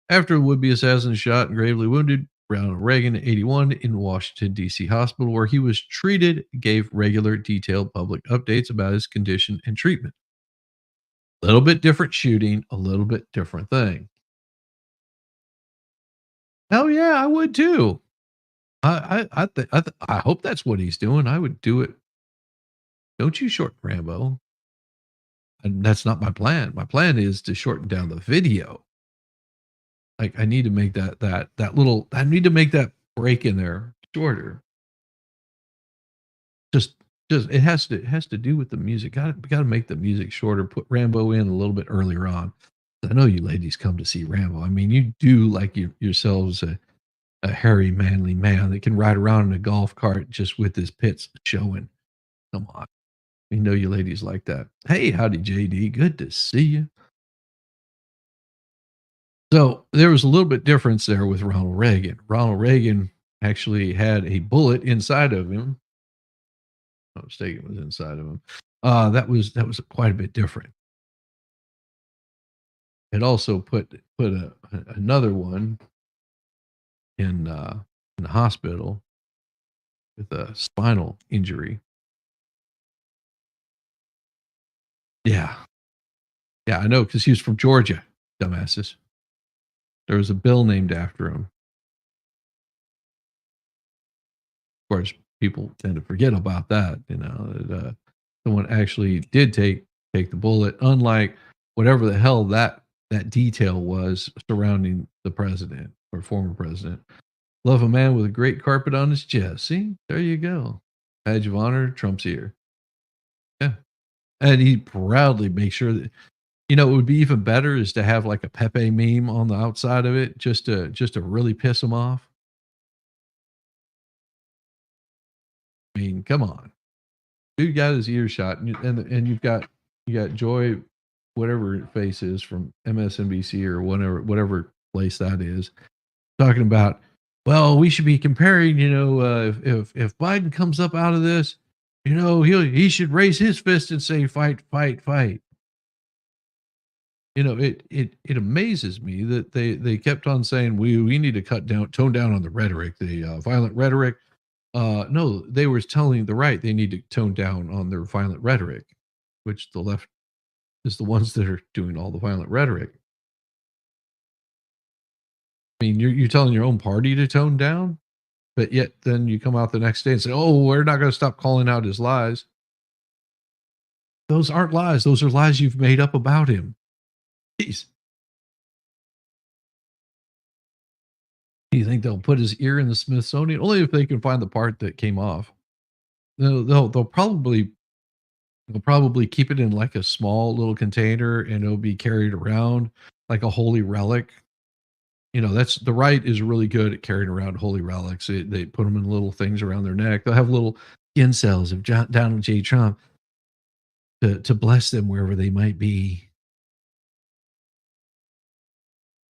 After the would-be assassin is shot and gravely wounded, Ronald Reagan, 81, in Washington, D.C. hospital, where he was treated, gave regular, detailed public updates about his condition and treatment. A little bit different shooting, a little bit different thing. Hell yeah, I would too. I hope that's what he's doing. I would do it. Don't you shorten Rambo. And that's not my plan. My plan is to shorten down the video. Like, I need to make that little I need to make that break in there shorter. Just just it has to do with the music. Gotta make the music shorter, put Rambo in a little bit earlier on. I know you ladies come to see Rambo. I mean, you do like yourselves a hairy, manly man that can ride around in a golf cart just with his pits showing. Come on. We know you ladies like that. Hey, howdy, JD. Good to see you. So there was a little bit difference there with Ronald Reagan. Ronald Reagan actually had a bullet inside of him. I'm not mistaken, it was inside of him. That was quite a bit different. It also put another one in the hospital with a spinal injury. Yeah, yeah, I know because he was from Georgia, dumbasses. There was a bill named after him. Of course, people tend to forget about that, that, someone actually did take the bullet, unlike whatever the hell that detail was surrounding the president or former president. Love a man with a great carpet on his chest. See, there you go. Badge of honor, Trump's ear. Yeah, and he proudly makes sure that it would be even better is to have like a Pepe meme on the outside of it, just to really piss him off. I mean, come on. Dude got his ear shot, and you got Joy, whatever her face is from MSNBC or whatever place that is, talking about, well, we should be comparing, if Biden comes up out of this, he should raise his fist and say fight, fight, fight. It amazes me that they kept on saying we need to tone down on the rhetoric, the violent rhetoric. No, they were telling the right they need to tone down on their violent rhetoric, which the left is the ones that are doing all the violent rhetoric. I mean, you're telling your own party to tone down, but yet then you come out the next day and say, "Oh, we're not going to stop calling out his lies." Those aren't lies. Those are lies you've made up about him. Jeez. Do you think they'll put his ear in the Smithsonian? Only if they can find the part that came off. They'll probably keep it in like a small little container and it'll be carried around like a holy relic. That's the right is really good at carrying around holy relics. They put them in little things around their neck. They'll have little skin cells of Donald J. Trump to bless them wherever they might be.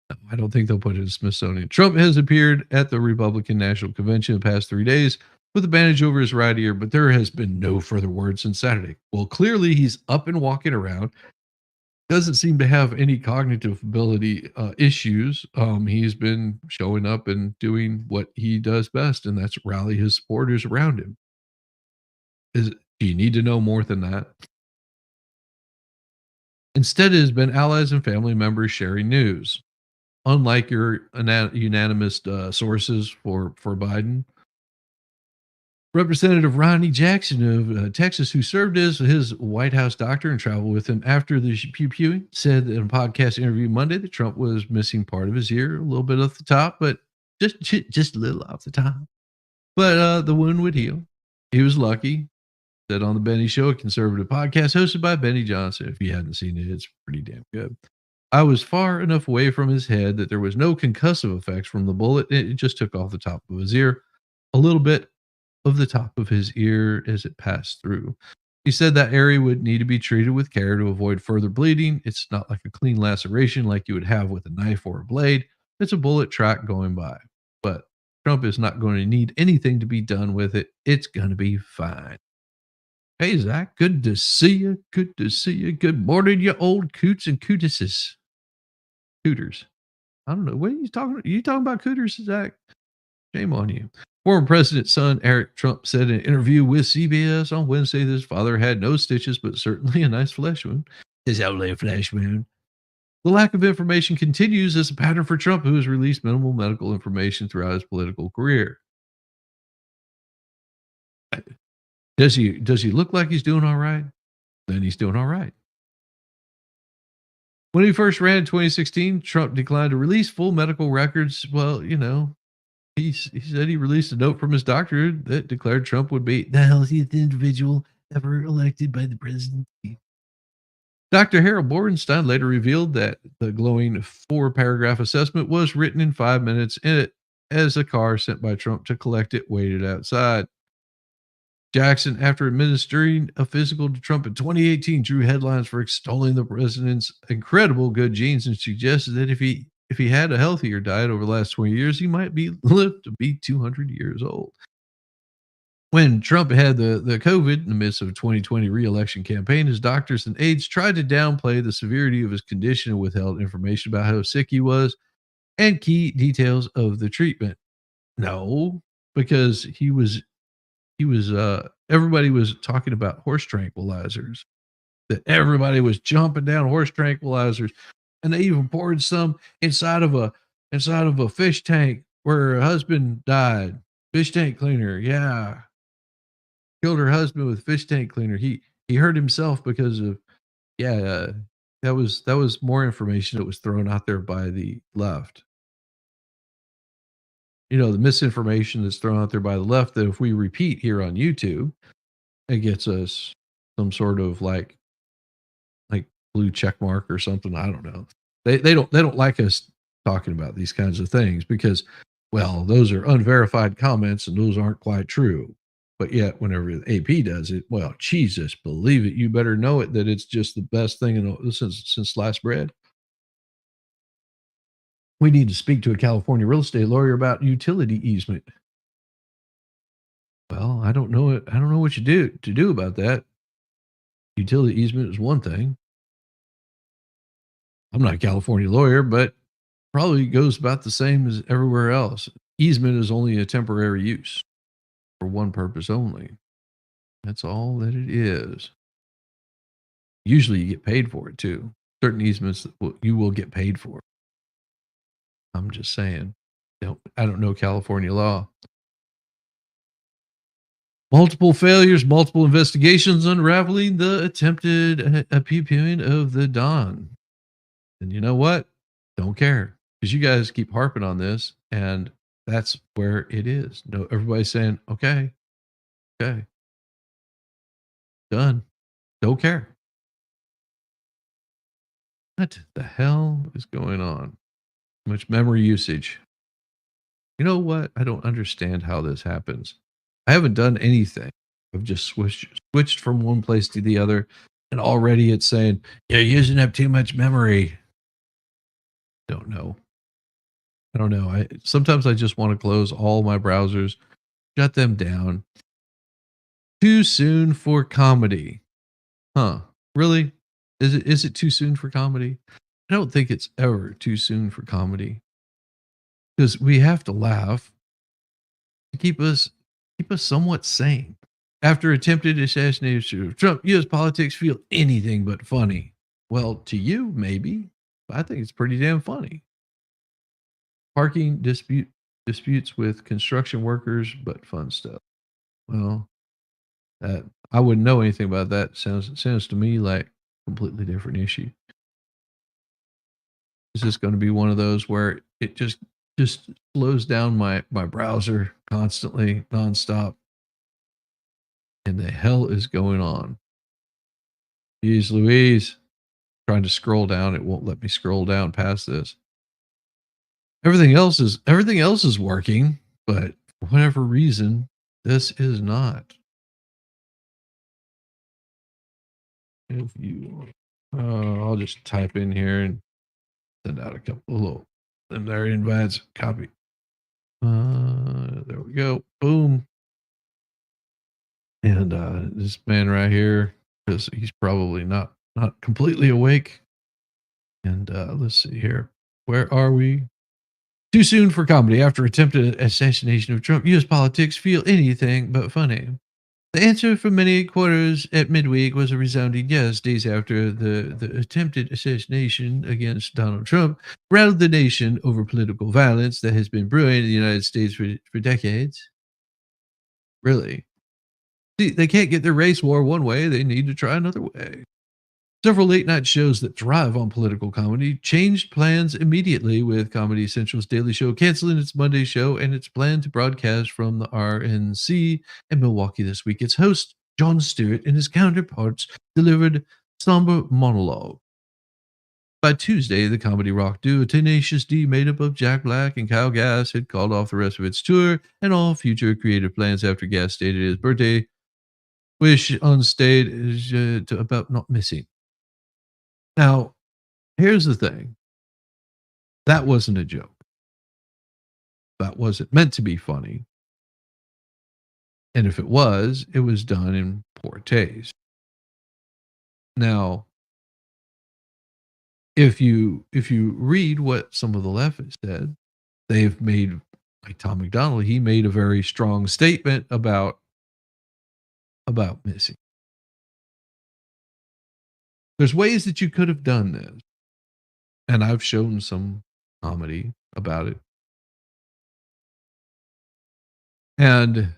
No, I don't think they'll put it in Smithsonian. Trump has appeared at the Republican National Convention the past 3 days with a bandage over his right ear, but there has been no further word since Saturday. Well, clearly he's up and walking around. Doesn't seem to have any cognitive ability issues. He's been showing up and doing what he does best, and that's rally his supporters around him. Do you need to know more than that? Instead, it has been allies and family members sharing news. Unlike your unanimous sources for Biden, Representative Ronnie Jackson of Texas, who served as his White House doctor and traveled with him after the pew pewing, said in a podcast interview Monday that Trump was missing part of his ear, a little bit off the top, but just a little off the top. But the wound would heal. He was lucky. Said on the Benny Show, a conservative podcast hosted by Benny Johnson. If you hadn't seen it, it's pretty damn good. I was far enough away from his head that there was no concussive effects from the bullet. It just took off the top of his ear, a little bit of the top of his ear as it passed through. He said that area would need to be treated with care to avoid further bleeding. It's not like a clean laceration like you would have with a knife or a blade. It's a bullet track going by. But Trump is not going to need anything to be done with it. It's going to be fine. Hey, Zach, good to see you. Good to see you. Good morning, you old coots and cootises. Cooters. I don't know. What are you talking about? Are you talking about cooters, Zach? Shame on you. Former President's son, Eric Trump, said in an interview with CBS on Wednesday that his father had no stitches, but certainly a nice flesh wound. It's only a flesh wound. The lack of information continues as a pattern for Trump, who has released minimal medical information throughout his political career. Does he look like he's doing all right? Then he's doing all right. When he first ran in 2016, Trump declined to release full medical records. Well, he said he released a note from his doctor that declared Trump would be the healthiest individual ever elected by the presidency. Dr. Harold Bordenstein later revealed that the glowing 4-paragraph assessment was written in 5 minutes as a car sent by Trump to collect it waited outside. Jackson, after administering a physical to Trump in 2018, drew headlines for extolling the president's incredible good genes and suggested that if he had a healthier diet over the last 20 years, he might be lived to be 200 years old. When Trump had the COVID in the midst of a 2020 re-election campaign, his doctors and aides tried to downplay the severity of his condition and withheld information about how sick he was and key details of the treatment. No, because he was everybody was talking about horse tranquilizers. That everybody was jumping down horse tranquilizers, and they even poured some inside of a fish tank where her husband died. Fish tank cleaner, yeah, killed her husband with fish tank cleaner. He hurt himself because of yeah. That was more information that was thrown out there by the left. The misinformation that's thrown out there by the left that if we repeat here on YouTube, it gets us some sort of like blue check mark or something. I don't know. They don't like us talking about these kinds of things because, well, those are unverified comments and those aren't quite true. But yet, whenever the AP does it, well, Jesus, believe it, you better know it that it's just the best thing since sliced bread. We need to speak to a California real estate lawyer about utility easement. Well, I don't know it. I don't know what you do about that. Utility easement is one thing. I'm not a California lawyer, but probably goes about the same as everywhere else. Easement is only a temporary use for one purpose only. That's all that it is. Usually you get paid for it too. Certain easements you will get paid for. I'm just saying. I don't know California law. Multiple failures, multiple investigations unraveling the attempted appeasement of the Don. And you know what? Don't care because you guys keep harping on this, and that's where it is. No, everybody's saying, okay, okay, done. Don't care. What the hell is going on? Too much memory usage. You know what? I don't understand how this happens. I haven't done anything. I've just switched from one place to the other, and already it's saying, you're using up too much memory. Don't know. I don't know. Sometimes I just want to close all my browsers, shut them down. Too soon for comedy. Huh. Really? Is it too soon for comedy? I don't think it's ever too soon for comedy. Because we have to laugh to keep us somewhat sane. After attempted assassination of Trump, U.S. politics feel anything but funny. Well, to you, maybe. But I think it's pretty damn funny. Parking disputes with construction workers, but fun stuff. Well, that I wouldn't know anything about that. Sounds to me like a completely different issue. Is this going to be one of those where it just slows down my browser constantly, nonstop? And the hell is going on? Jeez Louise. Trying to scroll down, it won't let me scroll down past this. Everything else is working, but for whatever reason, this is not. If you, I'll just type in here and send out a couple of little, and there invites copy. There we go. Boom. And this man right here, because he's probably not completely awake. And let's see here. Where are we? Too soon for comedy. After attempted assassination of Trump, U.S. politics feel anything but funny. The answer from many quarters at midweek was a resounding yes, days after the attempted assassination against Donald Trump rattled the nation over political violence that has been brewing in the United States for decades. Really. See, they can't get their race war one way, they need to try another way. Several late night shows that thrive on political comedy changed plans immediately, with Comedy Central's Daily Show canceling its Monday show and its plan to broadcast from the RNC in Milwaukee this week. Its host, Jon Stewart, and his counterparts delivered somber monologue. By Tuesday, the comedy rock duo Tenacious D, made up of Jack Black and Kyle Gass, had called off the rest of its tour and all future creative plans after Gass stated his birthday wish on stage about not missing. Now, here's the thing. That wasn't a joke. That wasn't meant to be funny. And if it was done in poor taste. Now, if you read what some of the left has said, they've made, like Tom McDonald, he made a very strong statement about missing. There's ways that you could have done this. And I've shown some comedy about it. And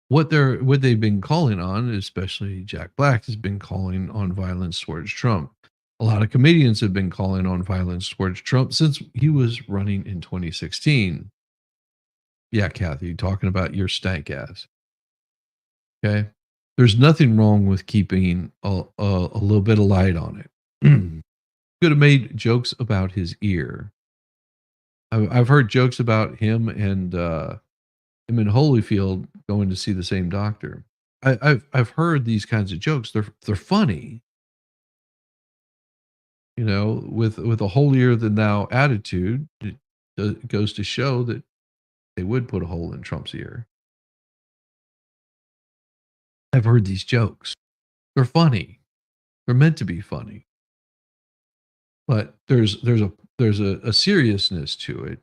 what they've been calling on, especially Jack Black, has been calling on violence towards Trump. A lot of comedians have been calling on violence towards Trump since he was running in 2016. Yeah, Kathy, talking about your stank ass. Okay. There's nothing wrong with keeping a little bit of light on it. Could have made jokes about his ear. I've heard jokes about him and Holyfield going to see the same doctor. I've heard these kinds of jokes. They're funny, with a holier than thou attitude. It goes to show that they would put a hole in Trump's ear. I've heard these jokes. They're funny. They're meant to be funny, but there's a seriousness to it.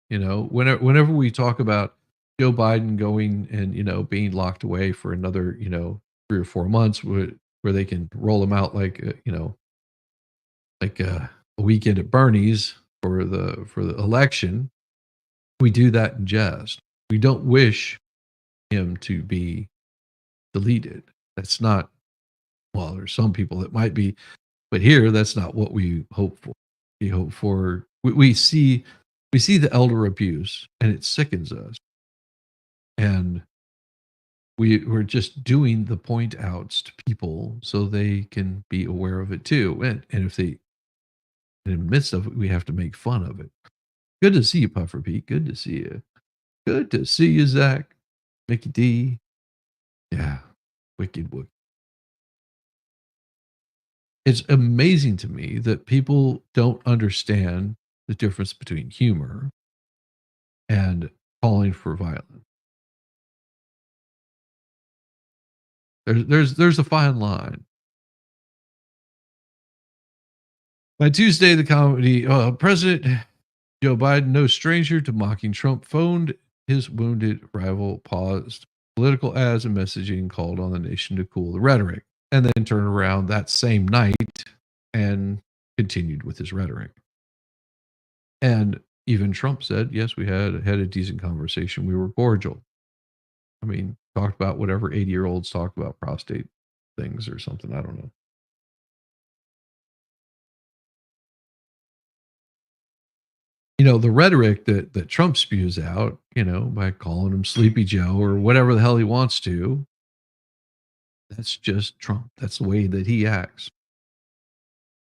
Whenever we talk about Joe Biden going and being locked away for another 3 or 4 months, where they can roll him out like a weekend at Bernie's for the election, we do that in jest. We don't wish him to be deleted. That's not, well, there's some people that might be, but here that's not what we hope for. We hope for we see the elder abuse, and it sickens us. And we're just doing the point outs to people so they can be aware of it too. And if they, in the midst of it, we have to make fun of it. Good to see you, Puffer Pete. Good to see you. Good to see you, Zach. Mickey D. Yeah. Wicked Wook. It's amazing to me that people don't understand the difference between humor and calling for violence. There's a fine line. By Tuesday, the comedy President Joe Biden, no stranger to mocking Trump, phoned his wounded rival, paused political ads and messaging, called on the nation to cool the rhetoric, and then turned around that same night and continued with his rhetoric. And even Trump said, yes, we had a decent conversation. We were cordial. I mean, talked about whatever 80-year-olds talk about, prostate things or something. I don't know. The rhetoric that Trump spews out, by calling him Sleepy Joe or whatever the hell he wants to, that's just Trump. That's the way that he acts.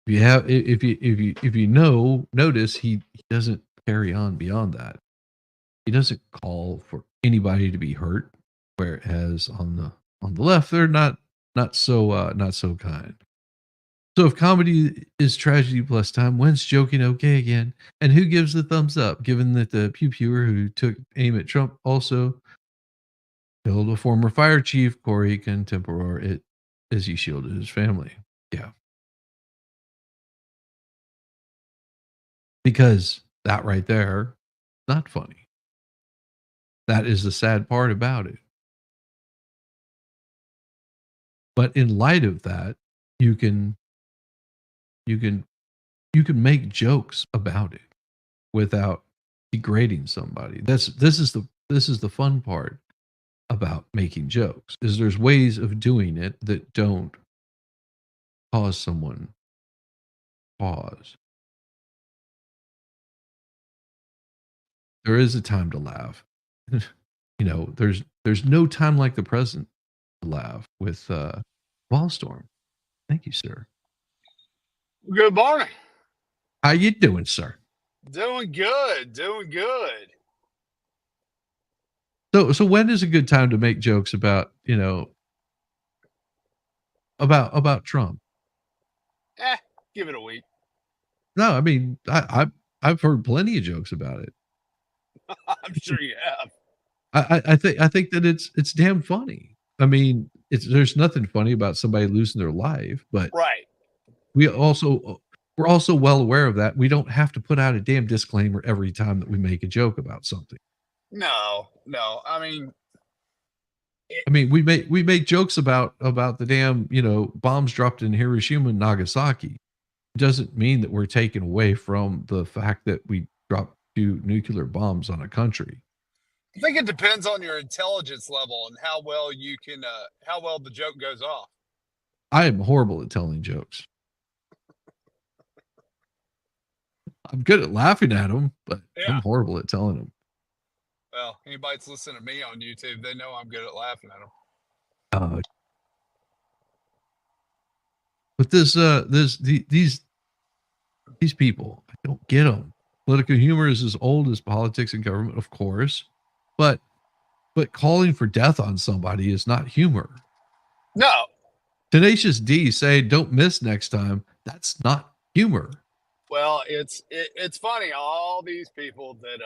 If you notice, he doesn't carry on beyond that. He doesn't call for anybody to be hurt, whereas on the left, they're not so kind. So if comedy is tragedy plus time, when's joking okay again? And who gives the thumbs up, given that the pew pewer who took aim at Trump also killed a former fire chief, Corey Contemporary, as he shielded his family? Yeah. because that right there, not funny. That is the sad part about it. But in light of that, you can you can you can make jokes about it without degrading somebody. This is the fun part about making jokes is there's ways of doing it that don't cause someone pause. There is a time to laugh. There's no time like the present to laugh with Ballstorm. Thank you, sir. Good morning. How you doing, sir? Doing good. Doing good. So when is a good time to make jokes about, about Trump? Eh, give it a week. No, I mean, I've heard plenty of jokes about it. I'm sure you have. I think that it's damn funny. I mean, there's nothing funny about somebody losing their life, but Right. we also we're also well aware of that. We don't have to put out a damn disclaimer every time that we make a joke about something. No. I mean, I mean, we make jokes about the damn, bombs dropped in Hiroshima and Nagasaki. It doesn't mean that we're taken away from the fact that we dropped 2 nuclear bombs on a country. I think it depends on your intelligence level and how well how well the joke goes off. I am horrible at telling jokes. I'm good at laughing at them, but Yeah. I'm horrible at telling them. Well, anybody that's listening to me on YouTube, they know I'm good at laughing at them. But these people, I don't get them. Political humor is as old as politics and government, of course, but calling for death on somebody is not humor. No. Tenacious D say, "Don't miss next time." That's not humor. Well, it's funny. All these people that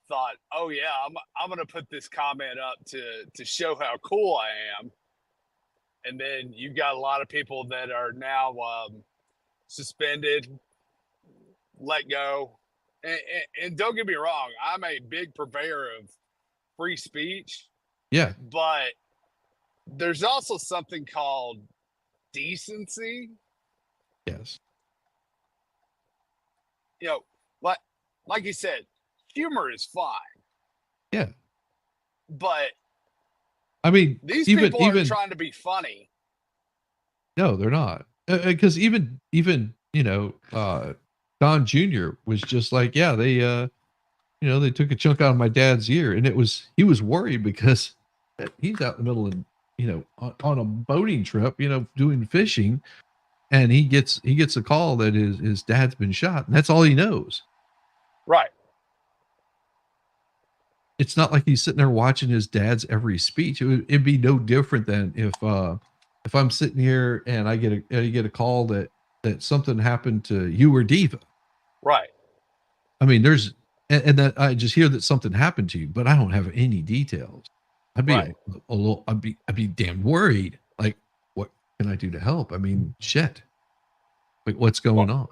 thought, oh yeah, I'm gonna put this comment up to show how cool I am, and then you've got a lot of people that are now suspended, let go, and don't get me wrong, I'm a big purveyor of free speech, Yeah. but there's also something called decency. Yes. You know, like you said, humor is fine, Yeah. but I mean, these even people aren't trying to be funny. no, they're not. Because even Don Jr. was just like, yeah, they took a chunk out of my dad's ear, and he was worried because he's out in the middle of on a boating trip, doing fishing, and he gets a call that his dad's been shot, and that's all he knows. Right. It's not like he's sitting there watching his dad's every speech. It'd be no different than if I'm sitting here and I get a call that something happened to you or Diva. Right. I mean, and that I just hear that something happened to you, but I don't have any details. I'd be Right. a little. I'd be damn worried. Like, what can I do to help? I mean, shit. Like, what's going on?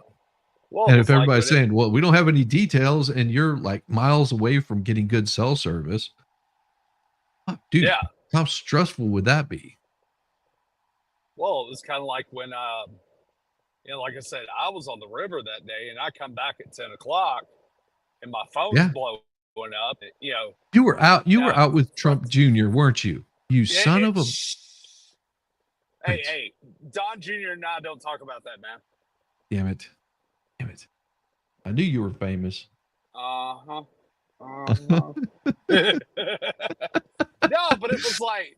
Well, And it's if like everybody's when saying, well, we don't have any details, and you're like miles away from getting good cell service, dude, yeah. how stressful would that be? Well, it was kind of like when, like I said, I was on the river that day, and I come back at 10 o'clock, and my phone's Yeah. blowing up. You were out. You were out with Trump Jr., weren't you? You son of a. Hey, Don Jr. and I don't talk about that, man. Damn it. I knew you were famous. Uh-huh. No, but it was like,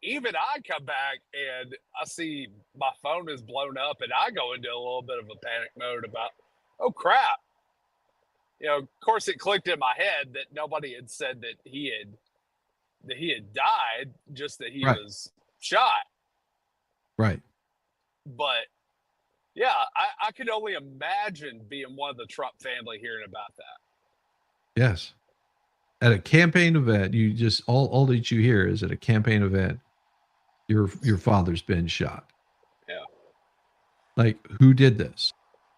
even I come back and I see my phone is blown up, and I go into a little bit of a panic mode about, oh crap. Of course it clicked in my head that nobody had said that he had died, just that he was shot. Right. But yeah, I could only imagine being one of the Trump family hearing about that. Yes. At a campaign event, you just all that you hear is at a campaign event, your father's been shot. Yeah. Like, who did this?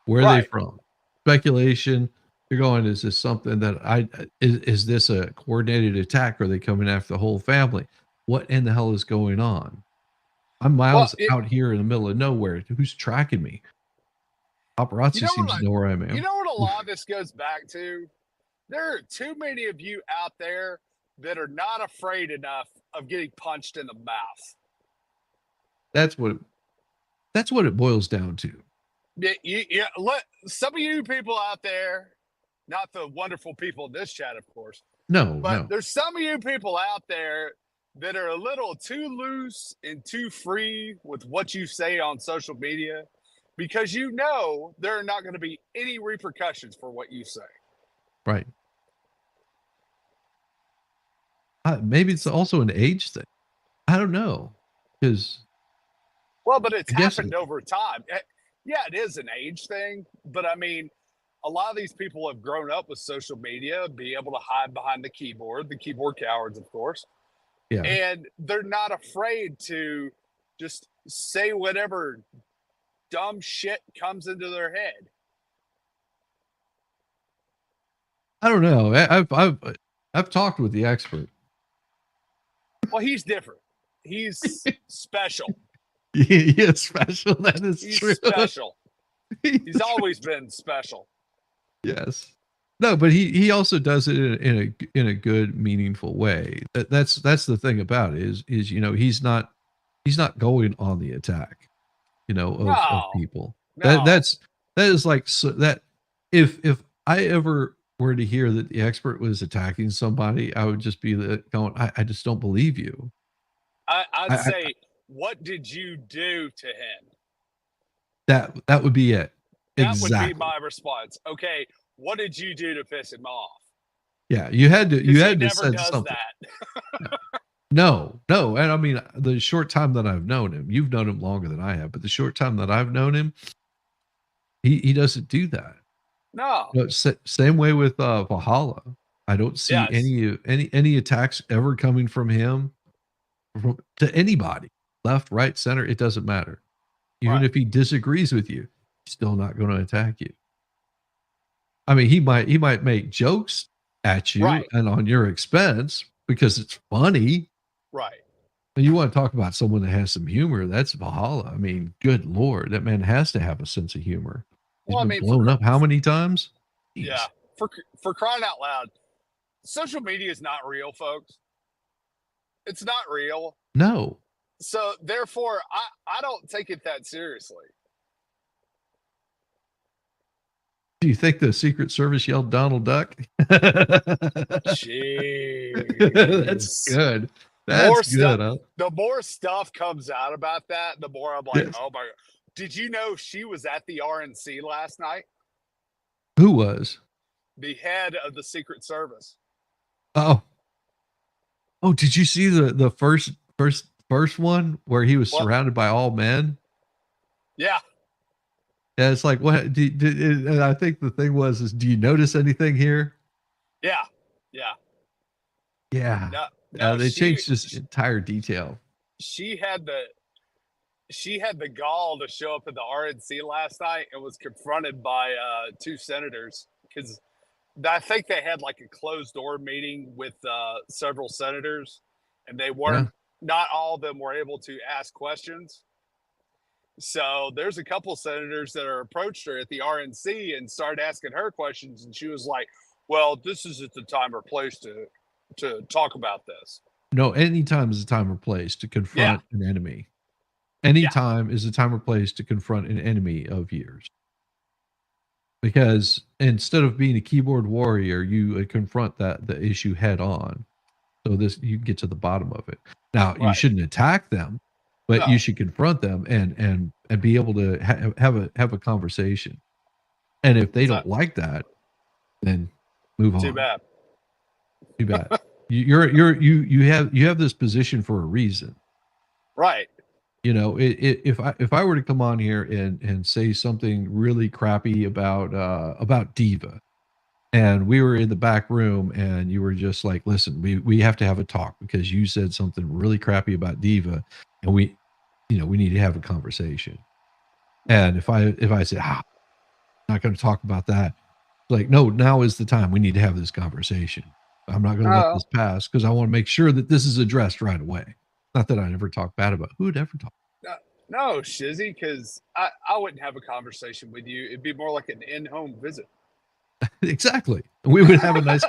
Where are they from? speculation. You're going, is this something that is this a coordinated attack? Are they coming after the whole family? What in the hell is going on? I'm Well, miles out here in the middle of nowhere. Who's tracking me? you Paparazzi know seems what? to know where I You am. know what a lot of this goes back to? There are too many of you out there that are not afraid enough of getting punched in the mouth. That's what that's what it boils down to. Let some of you people out there, not the wonderful people in this chat, of course, No, but no. there's some of you people out there that are a little too loose and too free with what you say on social media because you know there are not going to be any repercussions for what you say. Right. Maybe it's also an age thing. I don't know. Because Well, but it's I guess happened over time. Yeah, it is an age thing, but I mean, a lot of these people have grown up with social media, be able to hide behind the keyboard cowards, of course, yeah. and they're not afraid to just say whatever dumb shit comes into their head. I don't know. I've talked with the expert. Well, he's different. He's special. He is special. That is He's true. special. He's always been special. Yes. No, but he also does it in a good, meaningful way. That's the thing about it is he's not going on the attack, of No, people. no. That is like, so that if I ever were to hear that the expert was attacking somebody, I would just be going, I just don't believe you. I'd I say, what did you do to him? that would be it. That would be Exactly. my response. Okay, what did you do to piss him off? Yeah, you had to Because he said never does something. that. No, and I mean, the short time that I've known him, you've known him longer than I have, but the short time that I've known him, he doesn't do that. No. No, same way with Valhalla. I don't see Yes. any attacks ever coming from him to anybody, left, right, center. It doesn't matter. Even Right. if he disagrees with you, he's still not going to attack you. I mean, he might make jokes at you Right. and on your expense because it's funny. Right. And you want to talk about someone that has some humor? That's Valhalla. I mean, good Lord, that man has to have a sense of humor. He's Well, I been mean, blown up how many times? Jeez. yeah, for crying out loud, social media is not real, folks. It's not real. No. So therefore, I don't take it that seriously. Do you think the Secret Service yelled Donald Duck? Jeez. That's good. More That's good. stuff. Huh? The more stuff comes out about that, the more I'm like, Yes. oh my God. Did you know she was at the RNC last night? Who was? The head of the Secret Service. Oh. Oh, did you see the first one where he was What? surrounded by all men? Yeah. Yeah, it's like, what? And I think the thing is, do you notice anything here? Yeah. Yeah. Yeah. No, They changed this entire detail. She had the gall to show up at the RNC last night and was confronted by two senators because I think they had like a closed door meeting with several senators, and they weren't. Not all of them were able to ask questions. So there's a couple senators that are approached her at the RNC and started asking her questions, and she was like, "Well, this isn't the time or place to talk about this." No, anytime is a time or place to confront an enemy. Anytime is a time or place to confront an enemy of yours. Because instead of being a keyboard warrior, you confront the issue head on. So you can get to the bottom of it. Now, you shouldn't attack them, but you should confront them and be able to have a conversation. And if they don't like that, then move on. Too bad. Too bad. You have this position for a reason. Right. If I were to come on here and say something really crappy about Diva, and we were in the back room and you were just like, listen, we have to have a talk because you said something really crappy about Diva, and we need to have a conversation. And if I say, not going to talk about that. Like, no, now is the time. We need to have this conversation. I'm not going to let Oh, this pass because I want to make sure that this is addressed right away. Not that I never talk bad about who would ever talk. no, no, Shizzy, because I wouldn't have a conversation with you. It'd be more like an in-home visit. Exactly. We would have a nice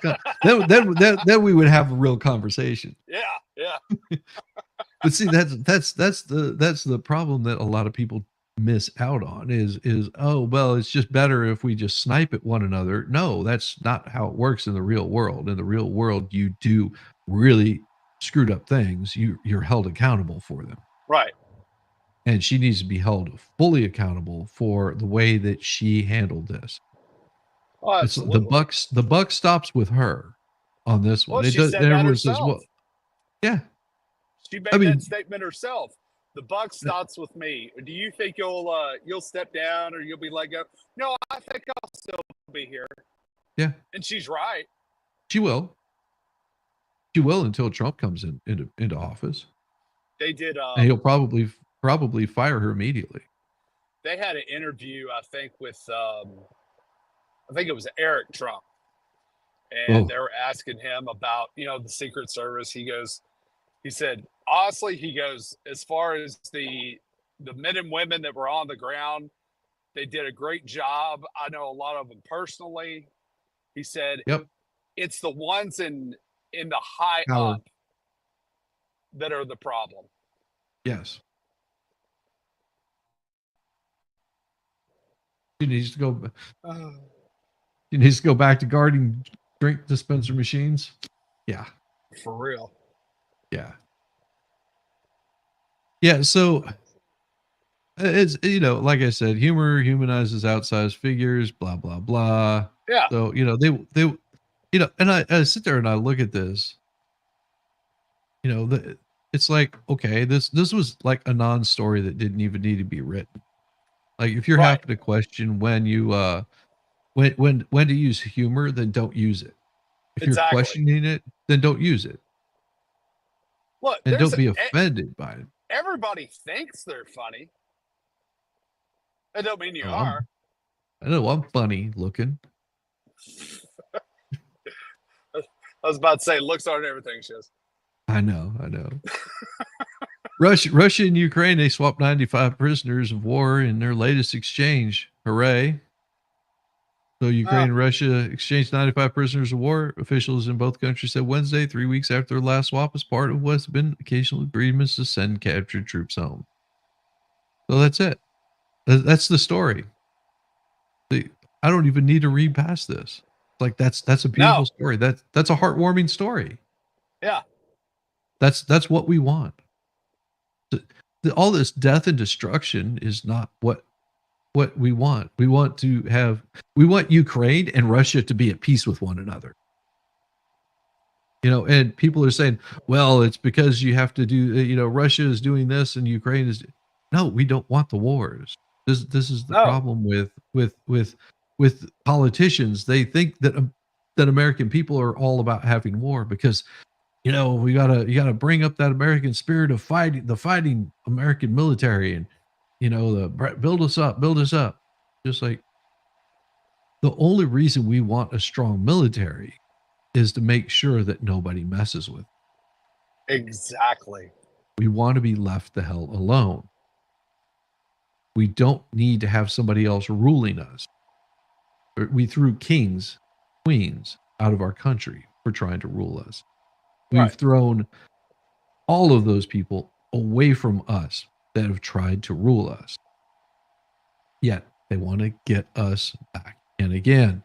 then we would have a real conversation. Yeah, yeah. But see, that's the problem that a lot of people miss out on is oh well, it's just better if we just snipe at one another. No, that's not how it works in the real world. In the real world, you do really screwed up things. You're held accountable for them. Right. And she needs to be held fully accountable for the way that she handled this. Oh, It's absolutely. the buck stops with her on this Well, one. It she does said that everyone says, herself. well, yeah. She I made that mean, statement herself. The buck stops with me. Do you think you'll step down or you'll be let go? No, I think I'll still be here. yeah, And she's right. she will. She will until Trump comes into office. They did. And he'll probably fire her immediately. They had an interview, I think, with I think it was Eric Trump, and Oh, they were asking him about the Secret Service. He said honestly, he goes, as far as the men and women that were on the ground, they did a great job. I know a lot of them personally. He said yep. it's the ones in the high Power. up that are the problem. Yes. She needs to go. She needs to go back to guarding drink dispenser machines. Yeah. For real. Yeah. Yeah. So it's like I said, humor humanizes outsized figures. Blah blah blah. Yeah. So they and I sit there and I look at this. It's like, okay, this was like a non-story that didn't even need to be written. Like if you're Right. having to question when you when to use humor, then don't use it. If you're Exactly. questioning it, then don't use it. Look, And don't be offended by it. everybody thinks they're funny. That don't mean you Oh, are. I know I'm funny looking. I was about to say looks aren't everything, Shiz. I know. Russia and Ukraine, they swapped 95 prisoners of war in their latest exchange. Hooray. So Ukraine and Russia exchanged 95 prisoners of war. Officials in both countries said Wednesday, 3 weeks after the last swap, as part of what's been occasional agreements to send captured troops home. So that's it. That's the story. I don't even need to read past this. Like that's a beautiful story. That's a heartwarming story. Yeah. That's what we want. All this death and destruction is not what we want. We want Ukraine and Russia to be at peace with one another. And people are saying, well, it's because you have to do, Russia is doing this and Ukraine is. No, we don't want the wars. This is the problem with politicians. They think that American people are all about having war because you gotta bring up that American spirit of the fighting American military and build us up. Just like the only reason we want a strong military is to make sure that nobody messes with it. Exactly. We want to be left the hell alone. We don't need to have somebody else ruling us. We threw kings, queens out of our country for trying to rule us. We've thrown all of those people away from us that have tried to rule us. Yet they want to get us back and again.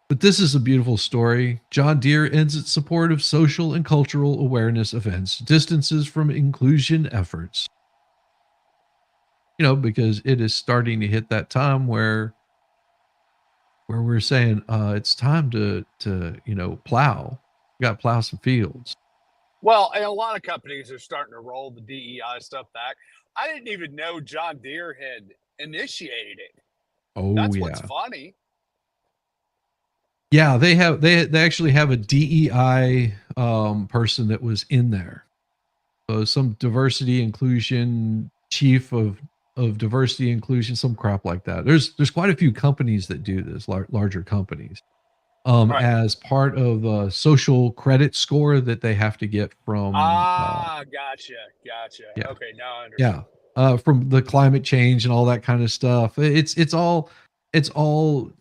But this is a beautiful story. John Deere ends its support of social and cultural awareness events, distances from inclusion efforts. Because it is starting to hit that time where we're saying it's time to plow. We got to plow some fields. Well, and a lot of companies are starting to roll the DEI stuff back. I didn't even know John Deere had initiated it. Oh, that's yeah. what's funny. Yeah, they actually have a DEI person that was in there. So some diversity inclusion chief of of diversity, inclusion, some crap like that. There's quite a few companies that do this, larger companies, Right. as part of a social credit score that they have to get from, Gotcha. Gotcha. yeah, Okay, now I understand. yeah, from the climate change and all that kind of stuff. It's all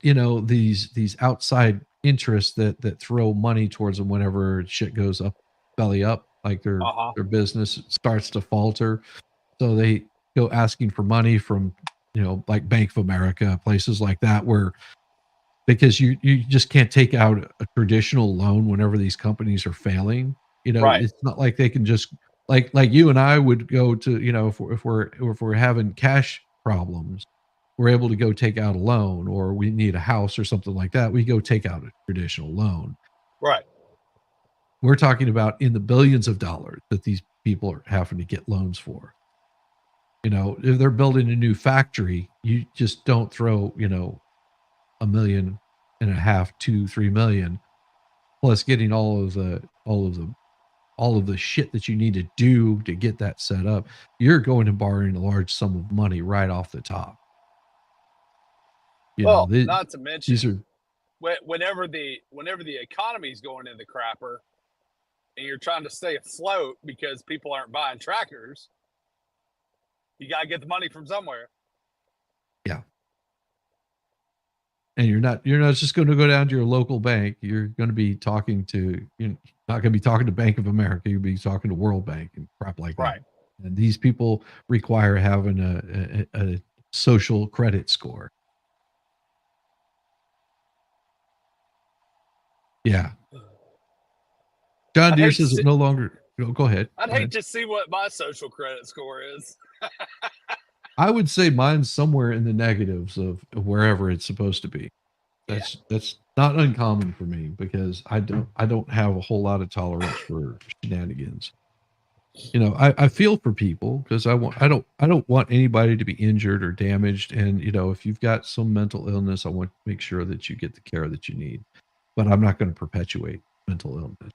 these outside interests that throw money towards them whenever shit goes up belly up, like Uh-huh. their business starts to falter. So they go asking for money from, like Bank of America, places like that, where because you just can't take out a traditional loan whenever these companies are failing. Right. It's not like they can just like you and I would go to, if we're having cash problems, we're able to go take out a loan, or we need a house or something like that. We go take out a traditional loan. Right. We're talking about in the billions of dollars that these people are having to get loans for. If they're building a new factory, you just don't throw, a million and a half, 2, 3 million, plus getting all of the shit that you need to do to get that set up. You're going and borrowing a large sum of money right off the top. Well, Th not to these mention are whenever the economy's going in the crapper and you're trying to stay afloat because people aren't buying tractors, you gotta get the money from somewhere. yeah. And you're not just going to go down to your local bank. You're going to be talking to you're not going to be talking to Bank of America. You'll be talking to World Bank and crap like that. Right. And these people require having a social credit score. Yeah. John I'd Deere hate to says it see no longer. Go ahead. I'd Go hate ahead. to see what my social credit score is. I would say mine's somewhere in the negatives of wherever it's supposed to be. Yeah. That's not uncommon for me because I don't have a whole lot of tolerance for shenanigans. I feel for people because I don't want anybody to be injured or damaged. And if you've got some mental illness, I want to make sure that you get the care that you need. But I'm not going to perpetuate mental illness.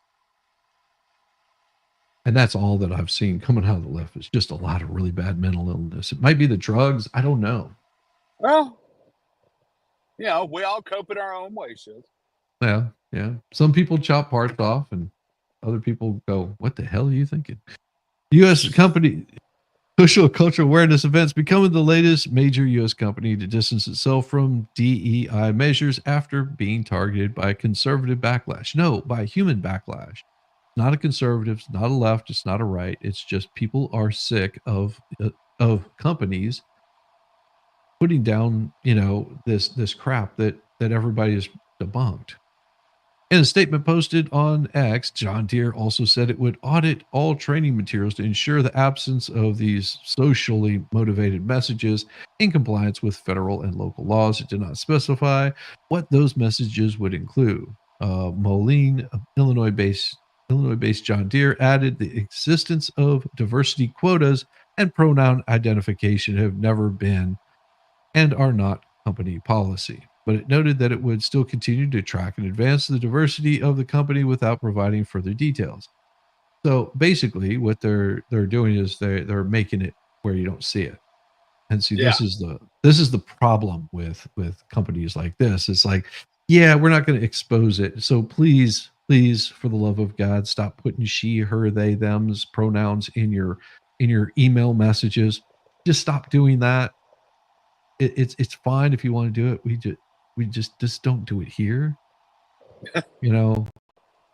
And that's all that I've seen coming out of the left is just a lot of really bad mental illness. It might be the drugs. I don't know. Well, we all cope in our own ways. Shiz. Yeah, yeah. Some people chop parts off, and other people go, "What the hell are you thinking?" U.S. company social cultural awareness events becoming the latest major U.S. company to distance itself from DEI measures after being targeted by a conservative backlash. No, by a human backlash. Not a conservative, it's not a left, it's not a right. It's just people are sick of companies putting down, this crap that everybody has debunked. In a statement posted on X, John Deere also said it would audit all training materials to ensure the absence of these socially motivated messages in compliance with federal and local laws. It did not specify what those messages would include. Moline, Illinois-based John Deere added the existence of diversity quotas and pronoun identification have never been and are not company policy. But it noted that it would still continue to track and advance the diversity of the company without providing further details. So basically, what they're doing is they're making it where you don't see it. And see, Yeah. this is the problem with companies like this. It's like, yeah, we're not going to expose it. So please, for the love of God, stop putting she, her, they, them's pronouns in your email messages. Just stop doing that. It's fine if you want to do it. We just don't do it here. You know,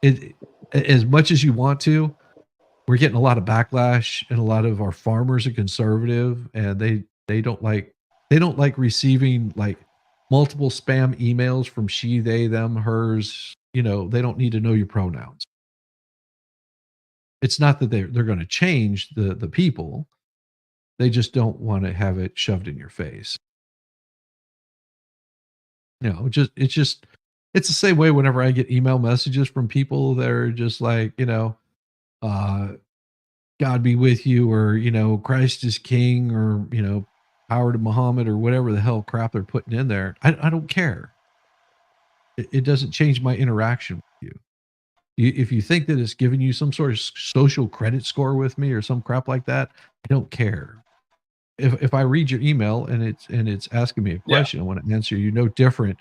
it as much as you want to. We're getting a lot of backlash, and a lot of our farmers are conservative, and they don't like receiving like multiple spam emails from she, they, them, hers. They don't need to know your pronouns. It's not that they're going to change the people. They just don't want to have it shoved in your face. It's the same way whenever I get email messages from people that are just like, uh, God be with you, or, Christ is king, or, power to Muhammad, or whatever the hell crap they're putting in there. I don't care. It doesn't change my interaction with you. If you think that it's giving you some sort of social credit score with me or some crap like that, I don't care. if I read your email and it's asking me a Yeah. question, I want to answer you no different,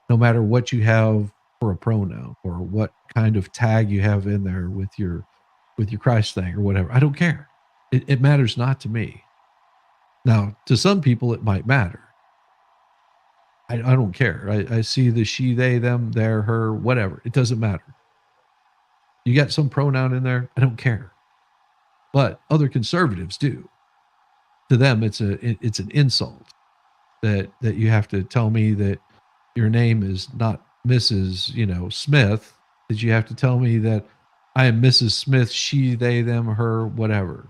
no matter what you have for a pronoun or what kind of tag you have in there with your Christ thing or whatever. I don't care. It matters not to me. Now, to some people, it might matter. I don't care. I see the she, they, them, their, her, whatever. It doesn't matter. You got some pronoun in there. I don't care. But other conservatives do. To them, it's an insult that you have to tell me that your name is not Mrs. Smith. That you have to tell me that I am Mrs. Smith. She, they, them, her, whatever.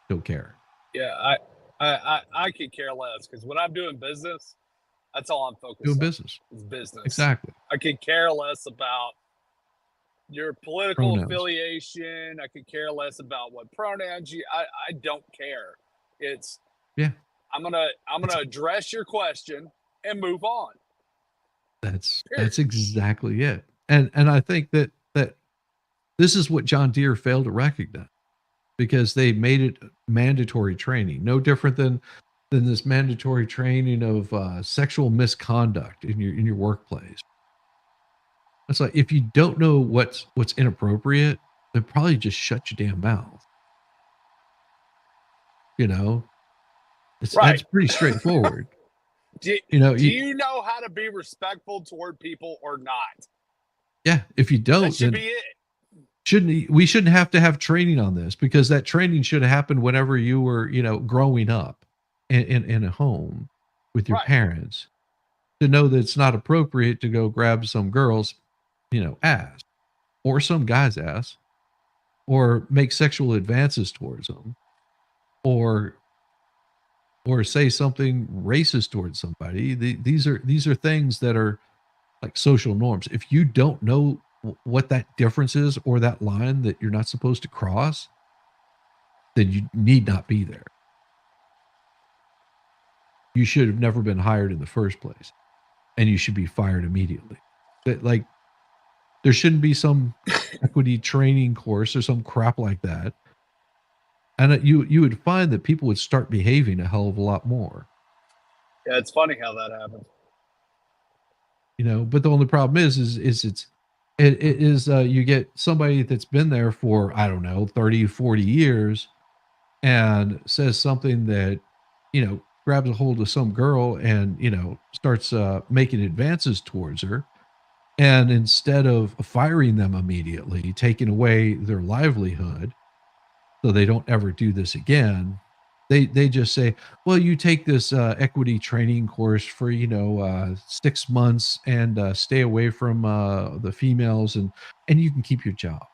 Don't care. Yeah, I could care less because when I'm doing business, that's all I'm focused Doing on. business. Is business. Exactly. I could care less about your political affiliation. I could care less about what pronouns you. I don't care. It's I'm gonna address your question and move on. That's exactly it. And I think that this is what John Deere failed to recognize, because they made it mandatory training, no different than this mandatory training of sexual misconduct in your workplace. It's like, if you don't know what's inappropriate, then probably just shut your damn mouth. That's pretty straightforward. Do you know how to be respectful toward people or not? Yeah, if you don't, that should be it. We shouldn't have to have training on this, because that training should have happened whenever you were, growing up in a home with your parents, to know that it's not appropriate to go grab some girl's, ass, or some guy's ass, or make sexual advances towards them, or say something racist towards somebody. These are things that are like social norms. If you don't know what that difference is, or that line that you're not supposed to cross, then you need not be there. You should have never been hired in the first place, and you should be fired immediately. Like, there shouldn't be some equity training course or some crap like that. And you would find that people would start behaving a hell of a lot more. Yeah, it's funny how that happens. But the only problem is you get somebody that's been there for, I don't know, 30, 40 years, and says something that, grabs a hold of some girl and, starts making advances towards her. And instead of firing them immediately, taking away their livelihood so they don't ever do this again, they just say, well, you take this equity training course for 6 months and stay away from the females, and you can keep your job.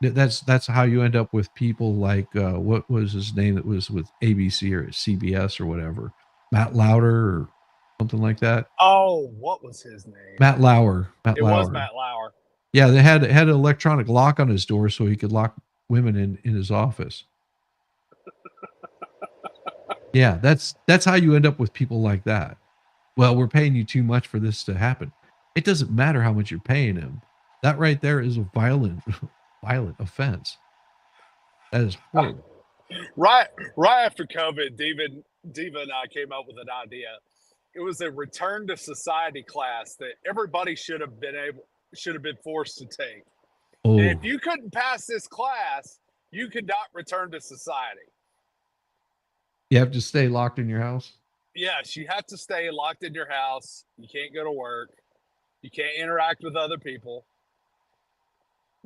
That's how you end up with people like what was his name that was with ABC or CBS or whatever, Matt Lauder or something like that. Oh, what was his name? Matt Lauer. It was Matt Lauer. Yeah, they had an electronic lock on his door so he could lock women in his office. Yeah, that's how you end up with people like that. Well, we're paying you too much for this to happen. It doesn't matter how much you're paying him. That right there is a violent offense. That is horrible. Right after COVID, Diva and I came up with an idea. It was a return to society class that everybody should have been forced to take. Oh. And if you couldn't pass this class, you could not return to society. You have to stay locked in your house? Yes, you have to stay locked in your house. You can't go to work. You can't interact with other people.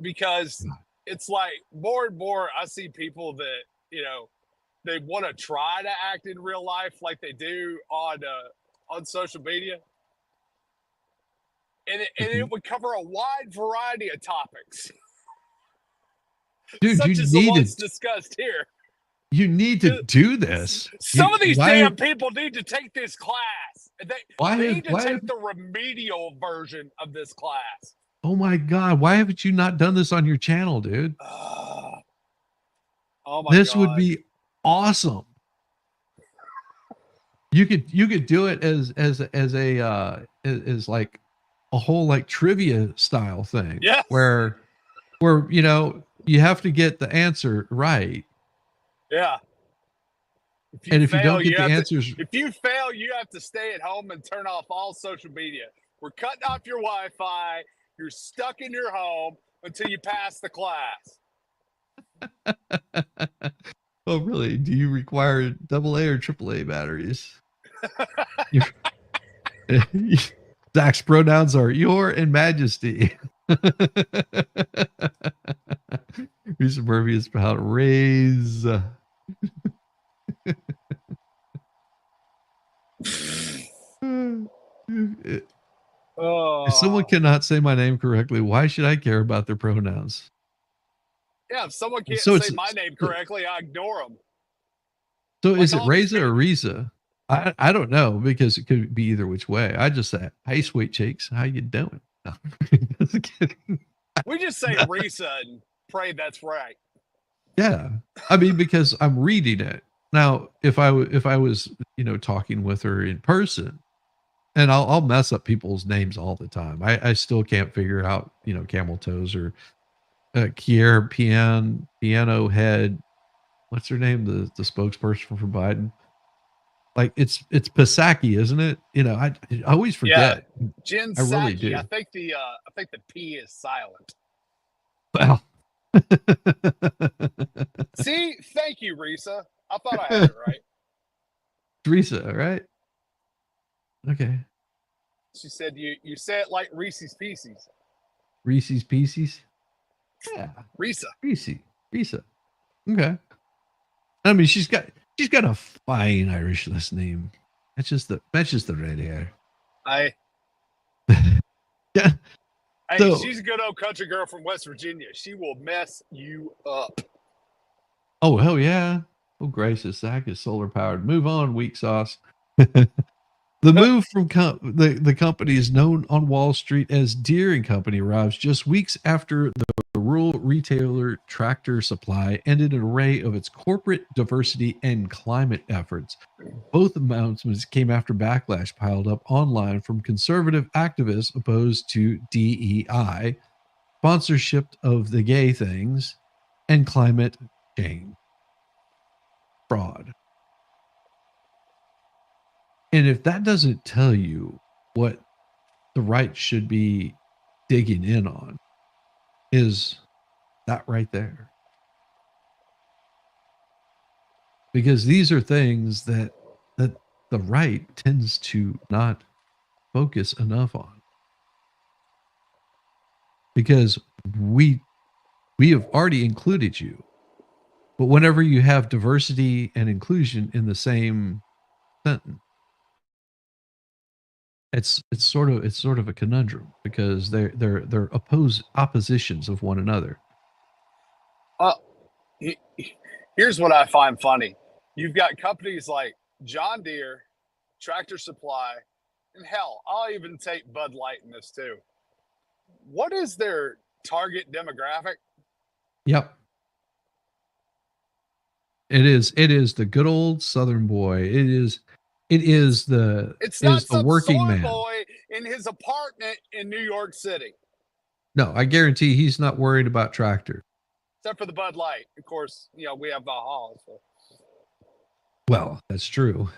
Because it's like more and more I see people that, they want to try to act in real life like they do on social media. And it would cover a wide variety of topics. Dude, such as the ones discussed here. You need to do this. Some of these damn people need to take this class. They need to take the remedial version of this class. Oh my God. Why haven't you not done this on your channel, dude? Oh my God. This would be awesome. You could do it as like a whole like trivia style thing. Yes. Where you have to get the answer right. Yeah. If you And if you don't fail, get you the have to. answers, If you fail, you have to stay at home and turn off all social media. We're cutting off your Wi-Fi. You're stuck in your home until you pass the class. oh really? Do you require AA or AAA batteries? You- Zach's pronouns are your and majesty. Reese Murphy is about to raise. If someone Oh, cannot say my name correctly, why should I care about their pronouns? yeah. If someone And can't say my name correctly, I ignore them. so Like is it all these Reza or people. Riza? I don't know because it could be either which way. I just say, "Hey, sweet cheeks, how you doing?" No. Just kidding. We just say Risa and pray that's right. Yeah, I mean because I'm reading it now. If I was talking with her in person, and I'll mess up people's names all the time. I still can't figure out camel toes or Kier piano head. What's her name? The spokesperson for Biden. Like it's Psaki, isn't it? I always Yeah, forget. Jen I really Psaki. I do. think the P is silent. Well, See, thank you, Risa. I thought I had it right. Teresa, right? Okay. She said you say it like Reese's Pieces. Reese's Pieces. Yeah, Risa. Reese. Risa. Okay. I mean, she's got a fine Irish last name. That's just the red hair. I Yeah. Hey, So, she's a good old country girl from West Virginia. She will mess you up. oh hell yeah. Oh gracious, Zach is solar powered. Move on, weak sauce. The move from the company is known on Wall Street as Deere and Company arrives just weeks after the rural retailer Tractor Supply ended an array of its corporate diversity and climate efforts. Both announcements came after backlash piled up online from conservative activists opposed to DEI, sponsorship of the gay things, and climate change fraud. And if that doesn't tell you what the right should be digging in on, is that right there. Because these are things that the right tends to not focus enough on. Because we have already included you. But whenever you have diversity and inclusion in the same sentence, it's sort of a conundrum because they're oppositions of one another. Uh, Here's what I find funny. You've got companies like John Deere, Tractor Supply, and hell, I'll even take Bud Light in this too. What is their target demographic? Yep. It is the good old Southern boy. It It's is not the some working soy man. boy in his apartment in New York City, No, I guarantee he's not worried about tractor. except for the Bud Light. Of course, we have Valhalla. So. Well, that's true.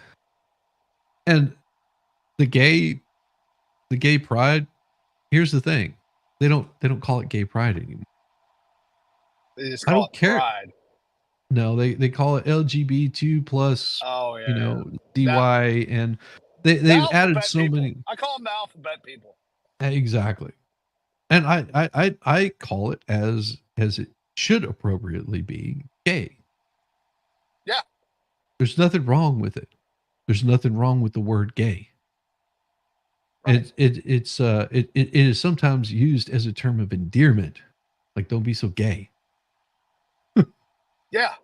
And the gay pride, here's the thing. They don't call it gay pride anymore. They just I call don't it care. pride. No, they call it LGBT plus, Oh yeah, DY, and the they've added alphabet so people. many. I call them the alphabet people. Exactly. And I call it as it should appropriately be gay. Yeah. There's nothing wrong with it. There's nothing wrong with the word gay. Right. It is sometimes used as a term of endearment. Like, don't be so gay. Yeah.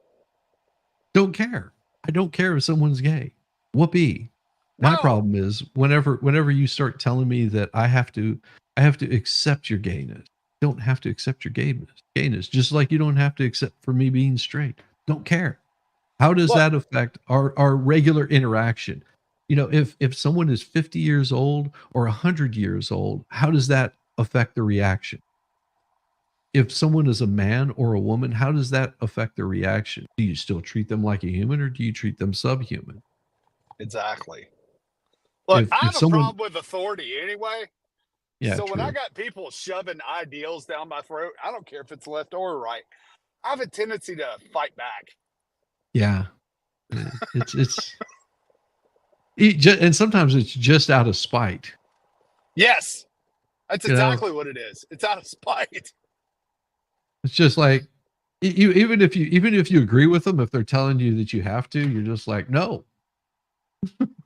Don't care. I don't care if someone's gay. Whoopee. My No. problem is whenever you start telling me that I have to accept your gayness. Don't have to accept your gayness. Just like you don't have to accept for me being straight. Don't care. How does Look, that affect our regular interaction? If someone is 50 years old or 100 years old, how does that affect the reaction? if someone is a man or a woman, how does that affect their reaction? Do you still treat them like a human, or do you treat them subhuman? Exactly. Look, I If have a someone, problem with authority anyway. yeah, So when I true. got people shoving ideals down my throat, I don't care if it's left or right. I have a tendency to fight back. Yeah. It's and sometimes it's just out of spite, Yes, that's you know? exactly what it is. It's out of spite. It's just like even if you agree with them, if they're telling you that you have to, you're just like, "No.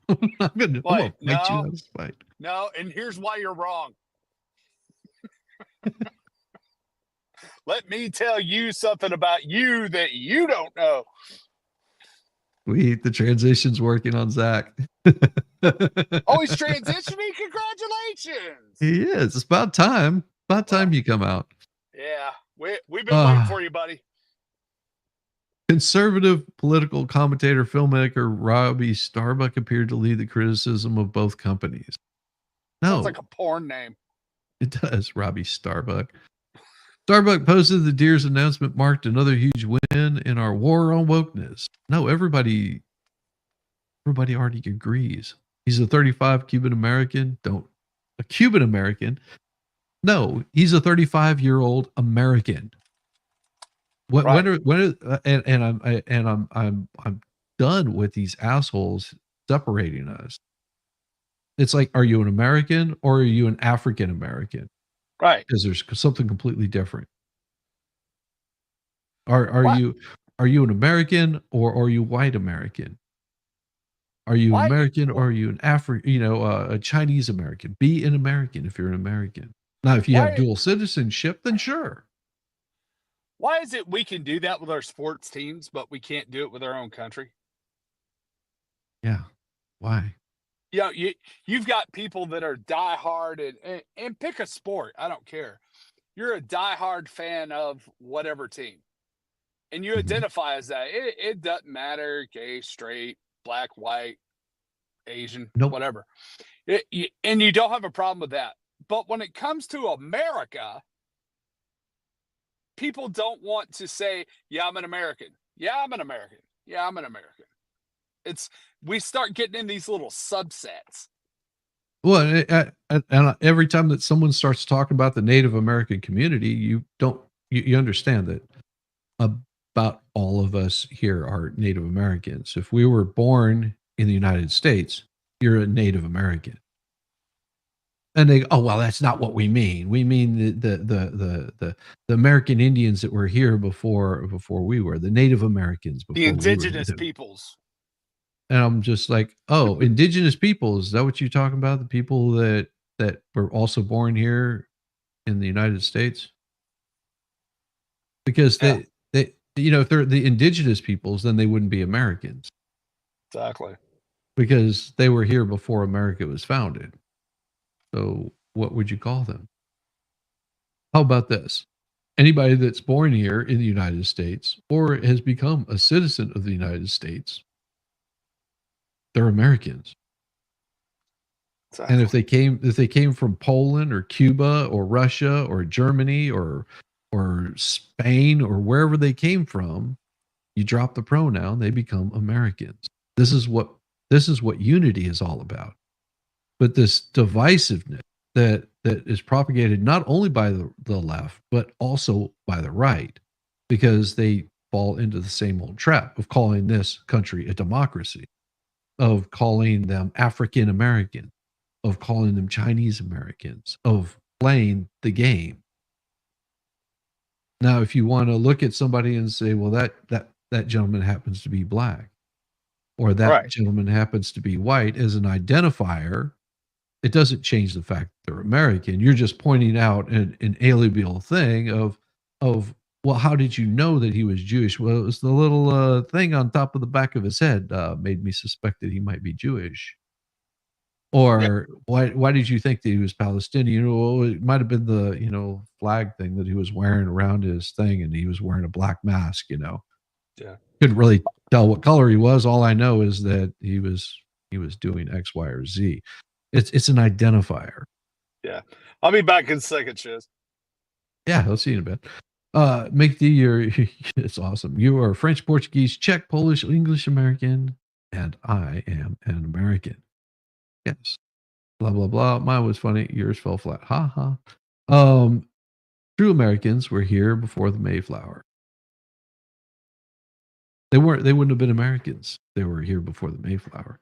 I'm Like, gonna fight you no, out of spite." no, and here's why you're wrong. Let me tell you something about you that you don't know. The transition's working on Zach. Oh, he's transitioning. Congratulations. He is. It's about time. About Well, time you come out. yeah, we've been waiting Ah. for you, buddy. Conservative political commentator, filmmaker Robbie Starbuck appeared to lead the criticism of both companies. Sounds like No, a porn name. it does, Robbie Starbuck. Starbuck posted the Deer's announcement marked another huge win in our war on wokeness. No, everybody already agrees. He's a 35 Cuban American. Don't a Cuban American. No, he's a 35-year-old American. Right, I'm done with these assholes separating us. It's like, are you an American or are you an African American? right. Because there's something completely different. Are Why, are you an American or are you white American? Are you why, American or are you an a Chinese American? Be an American if you're an American. Now, if you have why, dual citizenship, then sure. why is it we can do that with our sports teams, but we can't do it with our own country? Yeah. Why? You know, you've got people that are diehard and pick a sport. I don't care. You're a diehard fan of whatever team, and you Mhm. identify as that. It doesn't matter, gay, straight, black, white, Asian, Nope. whatever. And you don't have a problem with that. But when it comes to America, people don't want to say, "Yeah, I'm an American. Yeah, I'm an American. Yeah, I'm an American." It's we start getting in these little subsets. Well, every time that someone starts talking about the Native American community, you understand that about all of us here are Native Americans. If we were born in the United States, you're a Native American. And they go, "Oh, well, that's not what we mean. We mean the American Indians that were here before we were, the Native Americans The before we were indigenous Native." peoples. And I'm just like, "Oh, indigenous peoples, is that what you're talking about? The people that were also born here in the United States?" Because Yeah, if they're the indigenous peoples, then they wouldn't be Americans exactly. because they were here before America was founded. So what would you call them? How about this? Anybody that's born here in the United States or has become a citizen of the United States, they're Americans. And Exactly. if they came from Poland or Cuba or Russia or Germany or Spain or wherever they came from, you drop the pronoun, they become Americans. This is what unity is all about. But this divisiveness that is propagated not only by the left, but also by the right, because they fall into the same old trap of calling this country a democracy, of calling them African American, of calling them Chinese Americans, of playing the game. Now, if you want to look at somebody and say, well, that gentleman happens to be black, or that Right. gentleman happens to be white as an identifier, it doesn't change the fact that they're American. You're just pointing out an inalienable thing of well, how did you know that he was Jewish? Well, it was the little thing on top of the back of his head made me suspect that he might be Jewish. Yeah. Or why did you think that he was Palestinian? Well, it might have been the flag thing that he was wearing around his thing, and he was wearing a black mask. Yeah. Couldn't really tell what color he was. All I know is that he was doing X, Y, or Z. It's an identifier. Yeah. I'll be back in a second, Shiz. Yeah, I'll see you in a bit. Make the your it's awesome. You are French, Portuguese, Czech, Polish, English, American, and I am an American. Yes. Blah blah blah. Mine was funny. Yours fell flat. Ha ha. Um, True Americans were here before the Mayflower. They weren't. They wouldn't have been Americans. They were here before the Mayflower.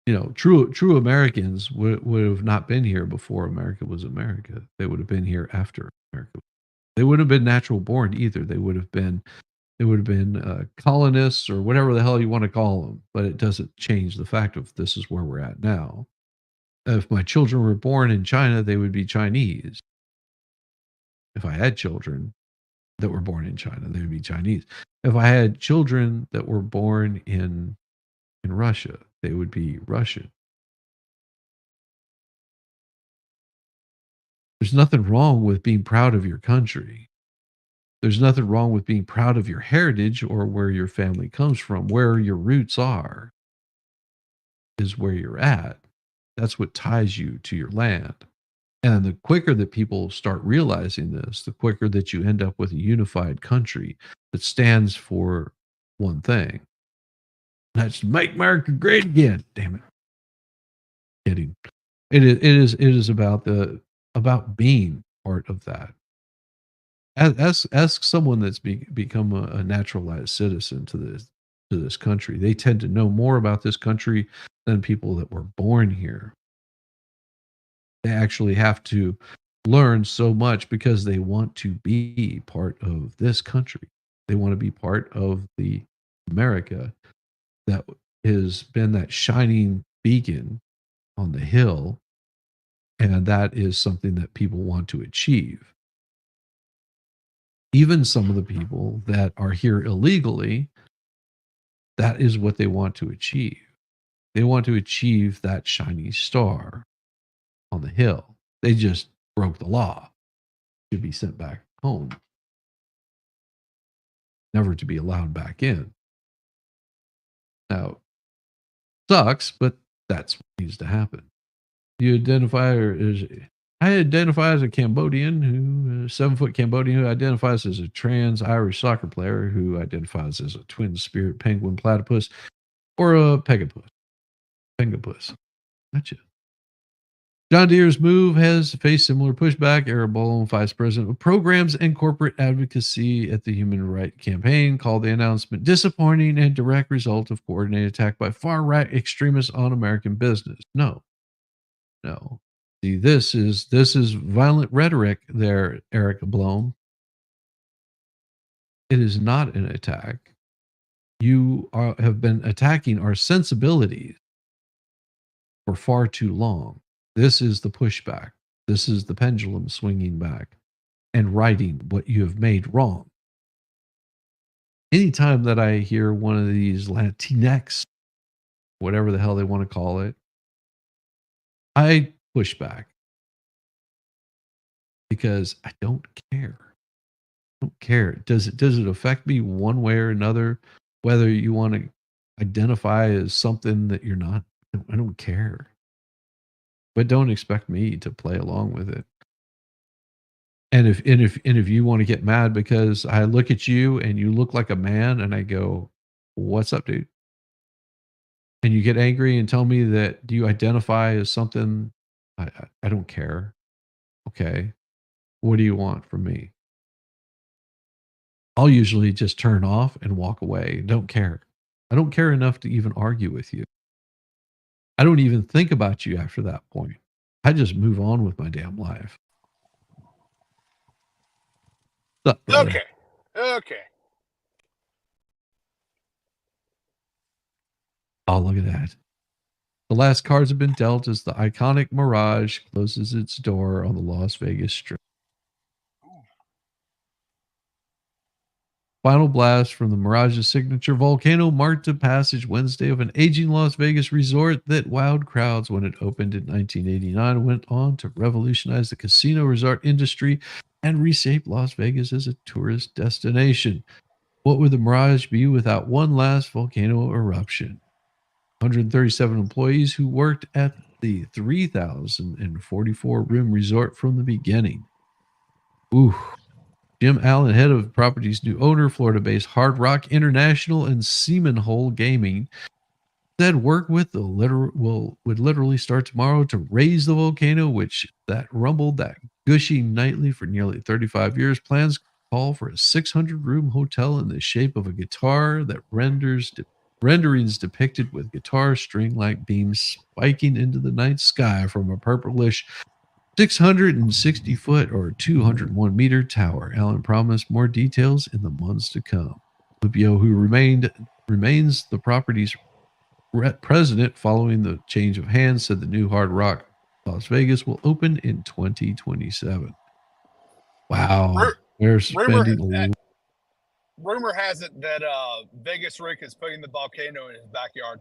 You know, true Americans would have not been here before America was America. They would have been here after America. They wouldn't have been natural born either. They would have been colonists or whatever the hell you want to call them. But it doesn't change the fact of this is where we're at now. If my children were born in China, they would be Chinese. If I had children that were born in China, they would be Chinese. If I had children that were born in Russia, they would be Russian. There's nothing wrong with being proud of your country. There's nothing wrong with being proud of your heritage or where your family comes from. Where your roots are is where you're at. That's what ties you to your land. And the quicker that people start realizing this, the quicker that you end up with a unified country that stands for one thing. That's make America great again. Damn it. Kidding. It is about being part of that. Ask someone that's become a naturalized citizen to this country. They tend to know more about this country than people that were born here. They actually have to learn so much because they want to be part of this country. They want to be part of the America that has been that shining beacon on the hill, and that is something that people want to achieve. Even some of the people that are here illegally, that is what they want to achieve. They want to achieve that shiny star on the hill. They just broke the law, should be sent back home, never to be allowed back in. Now, sucks, but that's what needs to happen. You identify as I identify as a Cambodian who 7-foot Cambodian who identifies as a trans Irish soccer player who identifies as a twin spirit penguin platypus or a pegapus. Pengapus. Gotcha. John Deere's move has faced similar pushback. Eric Bolin, vice president of programs and corporate advocacy at the Human Rights Campaign, called the announcement disappointing and direct result of coordinated attack by far-right extremists on American business. No, no. See, this is violent rhetoric there, Eric Blome. It is not an attack. Have been attacking our sensibilities for far too long. This is the pushback. This is the pendulum swinging back and righting what you have made wrong. Anytime that I hear one of these Latinx, whatever the hell they want to call it, I push back because I don't care. I don't care. Does it affect me one way or another? Whether you want to identify as something that you're not, I don't care. But don't expect me to play along with it. And if you want to get mad because I look at you and you look like a man and I go, "What's up, dude?" And you get angry and tell me that do you identify as something, I don't care. Okay. What do you want from me? I'll usually just turn off and walk away. Don't care. I don't care enough to even argue with you. I don't even think about you after that point. I just move on with my damn life. What's up, brother? Okay. Okay. Oh, look at that. The last cards have been dealt as the iconic Mirage closes its door on the Las Vegas Strip. Final blast from the Mirage's signature volcano marked the passage Wednesday of an aging Las Vegas resort that wowed crowds when it opened in 1989 and went on to revolutionize the casino resort industry and reshape Las Vegas as a tourist destination. What would the Mirage be without one last volcano eruption? 137 employees who worked at the 3,044 room resort from the beginning. Ooh. Jim Allen, head of property's new owner, Florida-based Hard Rock International and Seaman Gaming, said work with the would literally start tomorrow to raise the volcano, which that rumbled that gushy nightly for nearly 35 years. Plans call for a 600-room hotel in the shape of a guitar that renderings depicted with guitar string-like beams spiking into the night sky from a purplish 660-foot or 201-meter tower. Allen promised more details in the months to come. Lupio, who remains the property's president following the change of hands, said the new Hard Rock Las Vegas will open in 2027. Wow. Ru- They're rumor spending rumor has it that Vegas Rick is putting the volcano in his backyard.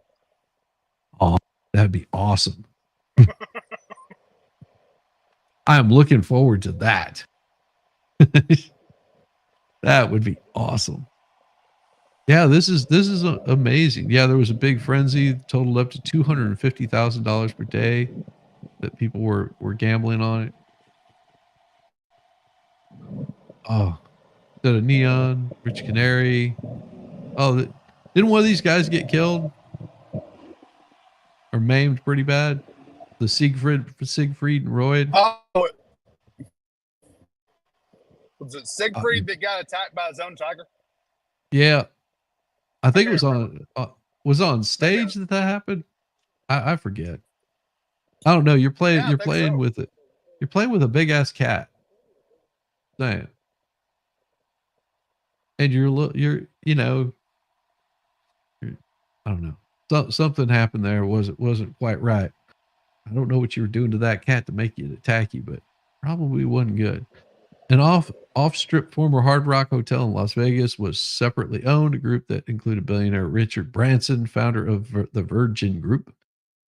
Oh, that'd be awesome. I'm looking forward to that. That would be awesome. Yeah, this is amazing. Yeah, there was a big frenzy, totaled up to $250,000 per day that people were gambling on it. Oh, the Neon, Rich Canary. Oh, didn't one of these guys get killed or maimed pretty bad? The Siegfried and Royd. Oh, was it Siegfried that got attacked by his own tiger? Yeah, I think it was on stage that happened. I forget. I don't know. You're playing with it. You're playing with a big ass cat. Saying. And you're I don't know. Something happened there wasn't quite right. I don't know what you were doing to that cat to make it attack you, but probably wasn't good. An off-strip former Hard Rock hotel in Las Vegas was separately owned. A group that included billionaire Richard Branson, founder of the Virgin Group,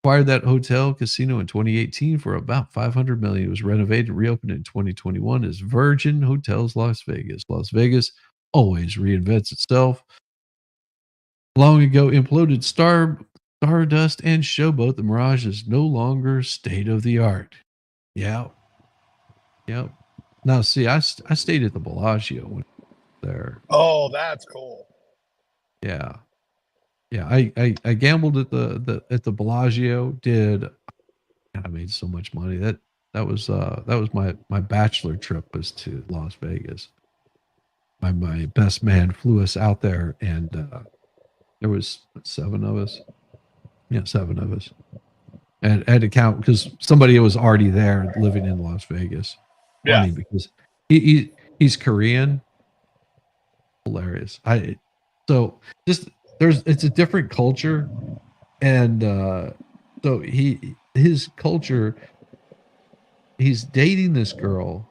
acquired that hotel casino in 2018 for about $500 million. It was renovated and reopened in 2021 as Virgin Hotels Las Vegas. Las Vegas always reinvents itself. Long ago imploded Stardust and Showboat, the Mirage is no longer state of the art. Yeah. Yep. Now, see, I stayed at the Bellagio when there. Oh, that's cool. Yeah. Yeah. I gambled at the Bellagio. I made so much money. That was my bachelor trip was to Las Vegas. My best man flew us out there, and there was 7 of us. Yeah, 7 of us. And I had to count because somebody was already there living in Las Vegas. Funny because he's Korean. Hilarious. It's a different culture, and so his culture. He's dating this girl,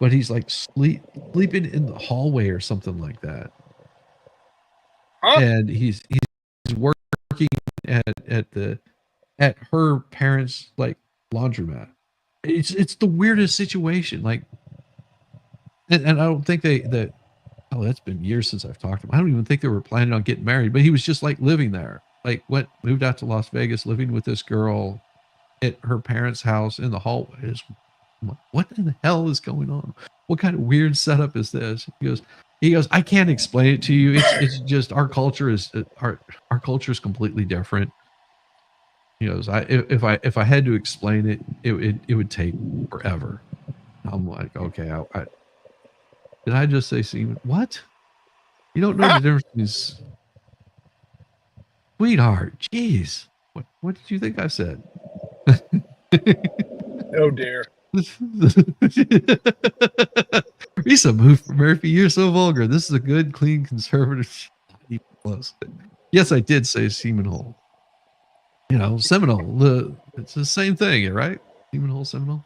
but he's like sleeping in the hallway or something like that. Huh? And he's working at her parents' like laundromat. It's the weirdest situation. Like, and I don't think that's been years since I've talked to him. I don't even think they were planning on getting married, but he was just like living there. Like moved out to Las Vegas, living with this girl at her parents' house in the hallways. What in the hell is going on? What kind of weird setup is this? He goes, I can't explain it to you. It's just our culture is completely different. He goes, if I had to explain it, it would take forever. I'm like, okay, did I just say semen? What? You don't know the difference between sweetheart. Jeez. What did you think I said? Oh dear. Risa Murphy, you're so vulgar. This is a good, clean, conservative. Yes, I did say semen hole. Seminole. It's the same thing, right? Semen hole, Seminole.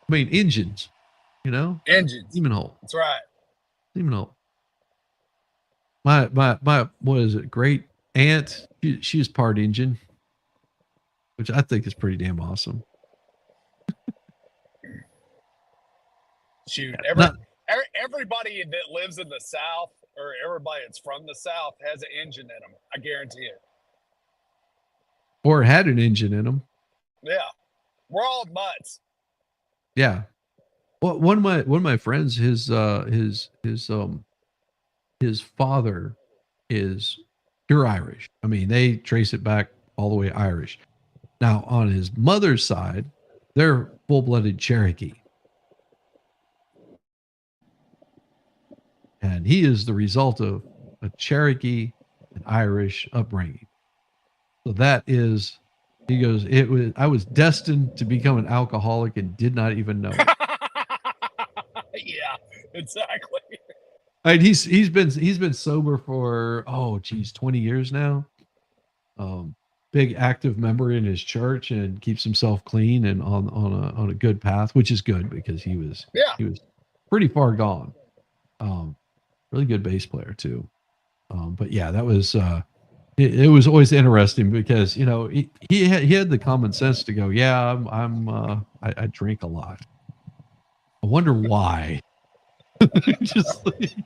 I mean, engines. Engines. Semen hole. That's right. Semen hole. My what is it? Great aunt. She's part engine, which I think is pretty damn awesome. Shoot, everybody that lives in the South or everybody that's from the South has an engine in them. I guarantee it. Or had an engine in them. Yeah, we're all mutts. Yeah. Well, one of my friends, his father is pure Irish. I mean, they trace it back all the way Irish. Now, on his mother's side, they're full-blooded Cherokee, and he is the result of a Cherokee and Irish upbringing. So that is, he goes, it was, I was destined to become an alcoholic and did not even know it. Yeah, exactly. And he's been sober for, oh geez, 20 years now. Big active member in his church and keeps himself clean and on a good path, which is good because Yeah. he was pretty far gone. Um, really good bass player too. But yeah, that was it was always interesting because he had the common sense to go, yeah, I drink a lot. I wonder why. Just like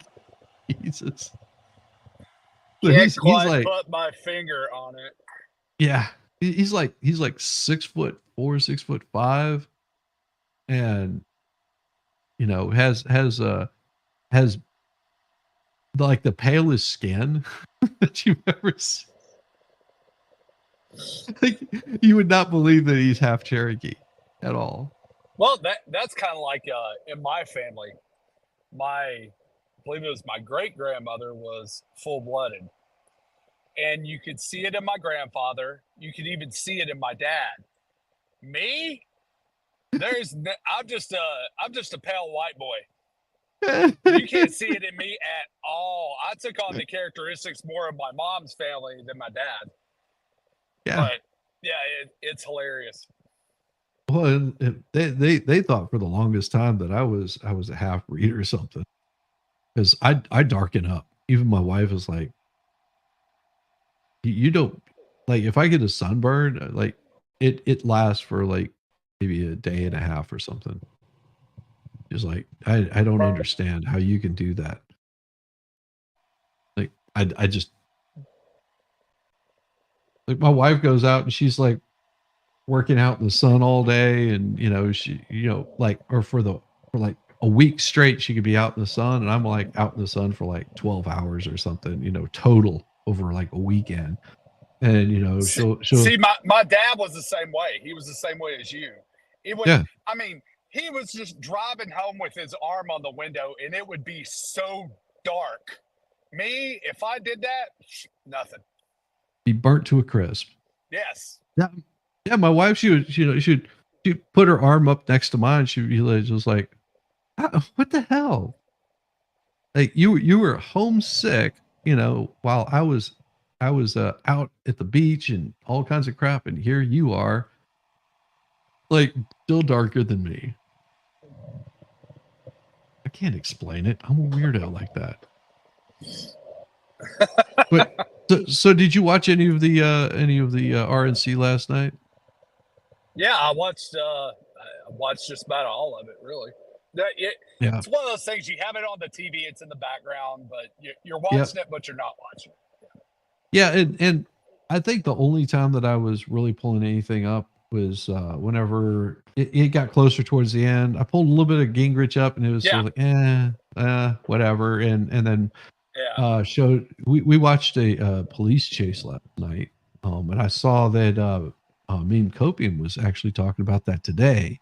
Jesus. So Can't he's quite like, put my finger on it. yeah, he's like 6'4", 6'5", and has like the palest skin that you've ever seen. Like, you would not believe that he's half Cherokee at all. Well, that's kind of like in my family. I believe it was my great grandmother was full blooded, and you could see it in my grandfather. You could even see it in my dad. Me, I'm just a pale white boy. You can't see it in me at all. I took on the characteristics more of my mom's family than my dad. Yeah. But yeah, it's hilarious. Well, and they thought for the longest time that I was a half breed or something because I darken up. Even my wife is like, you don't, like, if I get a sunburn, like it lasts for like maybe a day and a half or something. It's like I don't understand how you can do that. Like I just, like, my wife goes out and she's like working out in the sun all day, and she, like, or for like a week straight she could be out in the sun, and I'm like out in the sun for like 12 hours or something, total over like a weekend. And she'll See, my dad was the same way. He was the same way as you. It would, yeah, I mean, he was just driving home with his arm on the window, and it would be so dark. Me, if I did that, nothing. be burnt to a crisp. Yes. Yeah, yeah, my wife, she'd put her arm up next to mine, she'd be like, just like, what the hell, like, you were homesick, while I was out at the beach and all kinds of crap, and here you are, like, still darker than me. I can't explain it. I'm a weirdo like that. But so did you watch any of the RNC last night? Yeah, I watched just about all of it, really. Yeah. It's one of those things, you have it on the TV, it's in the background, but you're Yep. watching it, but you're not watching it. Yeah, and I think the only time that I was really pulling anything up was whenever it got closer towards the end. I pulled a little bit of Gingrich up, and it was Yeah, sort of like, whatever. And then yeah. showed we watched a police chase last night, and I saw that Meme Copium was actually talking about that today.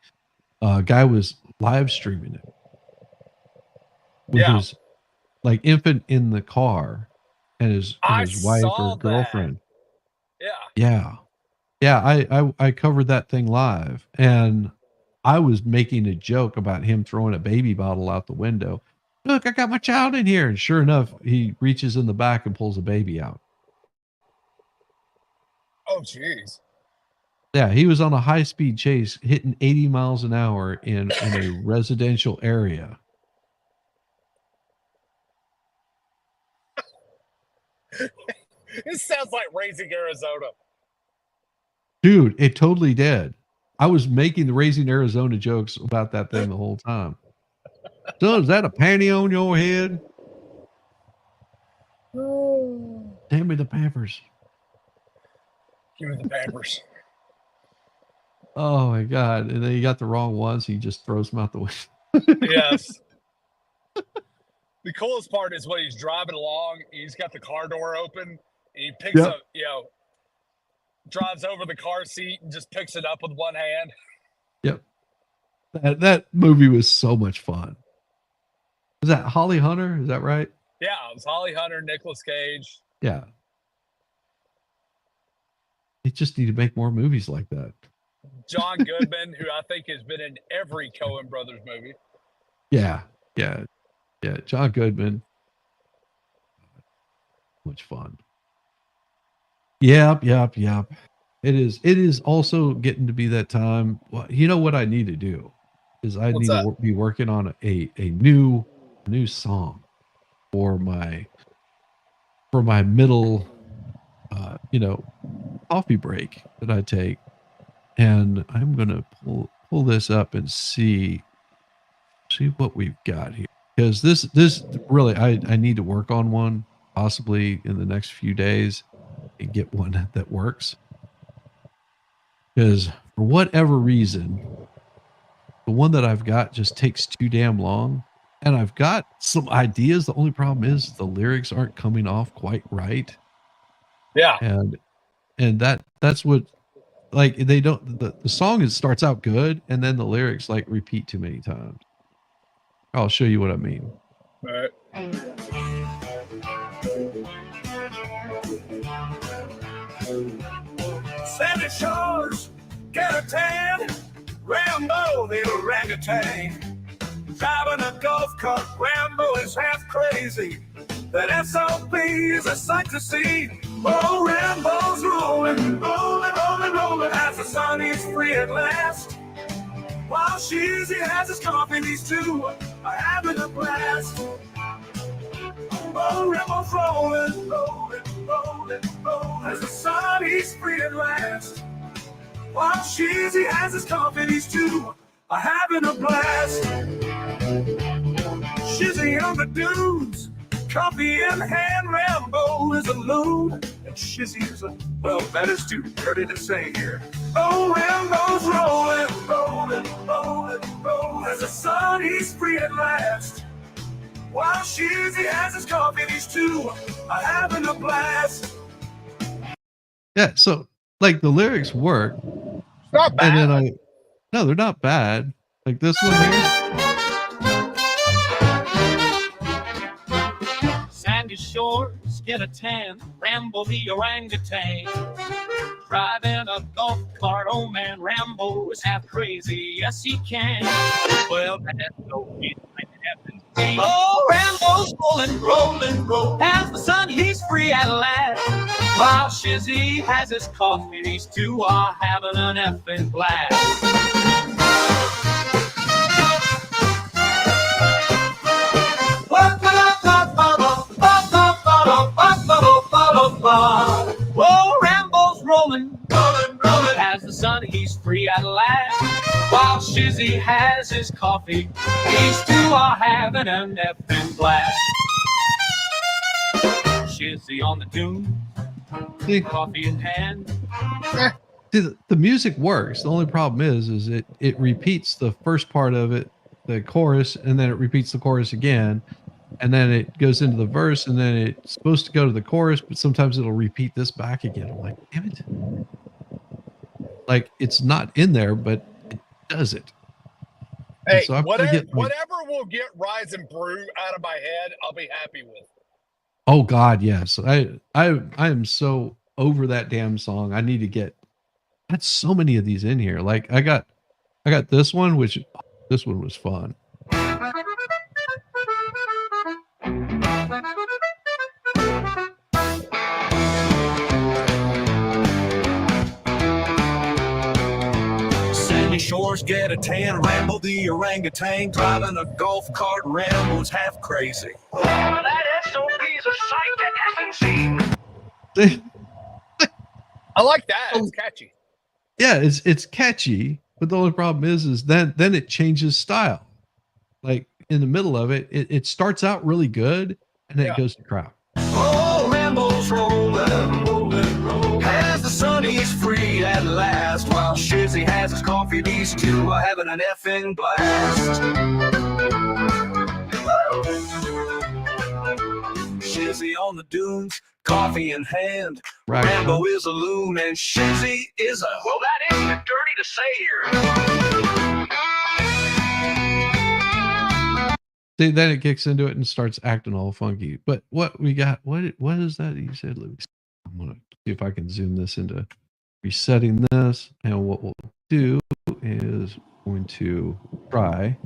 Guy was live streaming it with Yeah, his, like, infant in the car, and I his wife or saw that. girlfriend. Yeah. Yeah. Yeah, I covered that thing live, and I was making a joke about him throwing a baby bottle out the window. "Look, I got my child in here," and sure enough, he reaches in the back and pulls a baby out. Oh, jeez. Yeah, he was on a high-speed chase hitting 80 miles an hour in a residential area. This sounds like Raising Arizona. Dude, it totally did. I was making the Raising Arizona jokes about that thing the whole time. "Son, is that a panty on your head? Hand me the Pampers." Give me the Pampers. Oh my god! And then you got the wrong ones. So he just throws them out the window. Yes. The coolest part is when he's driving along, he's got the car door open, and he picks Yep. up, drives over the car seat and just picks it up with one hand. Yep. That movie was so much fun. Is that Holly Hunter? Is that right? Yeah, it was Holly Hunter, Nicolas Cage. Yeah. They just need to make more movies like that. John Goodman, who I think has been in every Coen Brothers movie. Yeah. John Goodman. Much fun. Yep. It is also getting to be that time. Well, you know what I need to do is I What's need that? to be working on a new song for my middle coffee break that I take. And I'm gonna pull this up and see what we've got here. Because this really I need to work on one possibly in the next few days and get one that works. Because for whatever reason, the one that I've got just takes too damn long. And I've got some ideas. The only problem is the lyrics aren't coming off quite right. Yeah. And that's what, like, they don't, the song starts out good and then the lyrics like repeat too many times. I'll show you what I mean. All right. Sandy Shores, get a tan, Rambo the orangutan. Driving a golf cart, Rambo is half crazy. That SOP is a sight to see. Oh, Rambo's rolling, rolling, rolling, rolling as the sun is free at last. While Shizzy has his coffee, these two are having a blast. Oh, Rambo's rolling, rolling, rolling, rolling as the sun is free at last. While Shizzy has his coffee, these two are having a blast. Shizzy on the dunes, coffee in hand, Rambo is a loon. And Shizzy is well, that is too dirty to say here. Oh, Rambo's rolling, rolling, rolling, rolling as the sun is free at last. While Shizzy has his coffee, these two are having a blast. Yeah, so like the lyrics work. It's not bad. And then no, they're not bad. Like this one here. Sandy Shores, get a tan, Rambo the orangutan. Driving a golf cart, oh man, Rambo is half crazy, yes he can. Well, that's no reason like heaven. Oh, Rambo's rolling, rolling, rolling as the sun he's free at last. While Shizzy has his coffee, these two are having an effing blast. Whoa, Rambo's rolling, rolling, rolling as the sun he's free at last. While Shizzy has his coffee, these two are having an effing blast. Shizzy on the dune, See, coffee in hand. the music works. The only problem is it repeats the first part of it, the chorus, and then it repeats the chorus again. And then it goes into the verse, and then it's supposed to go to the chorus, but sometimes it'll repeat this back again. I'm like, damn it. Like, it's not in there, but it does it. Hey, so whatever will get Rise and Brew out of my head, I'll be happy with. Oh God, yes. I am so over that damn song. I need to get. Got so many of these in here. Like I got this one, which this one was fun. Sandy Shores, get a tan, Rambo the orangutan. Driving a golf cart, Rambo's half crazy. Oh, that SOP's a sight to see. I like that. It's catchy. Yeah, it's catchy, but the only problem is then it changes style. Like in the middle of it, it starts out really good and then it goes to crap. Oh, Rambo's rolling, rolling, rolling as the sun is free at at last. While Shizzy has his coffee, these two are having an effing blast. Shizzy on the dunes, coffee in hand. Right. Rambo is a loon and Shizzy is a... Well, that isn't dirty to say here. See, then it kicks into it and starts acting all funky. But what we got, what is that you said, Louis? I'm going to see if I can zoom this into resetting this. And what we'll do is going to try.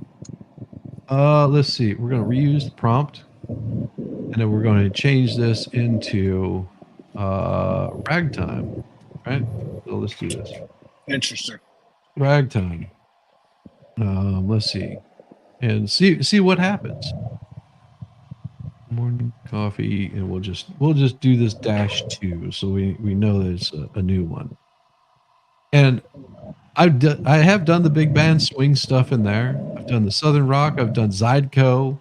Let's see. We're going to reuse the prompt. And then we're going to change this into ragtime. Right? So let's do this. Interesting. Ragtime. Let's see. And see what happens. Morning coffee, and we'll just do this -2, so we know that it's a new one. And I have done the big band swing stuff in there. I've done the Southern rock. I've done Zydeco.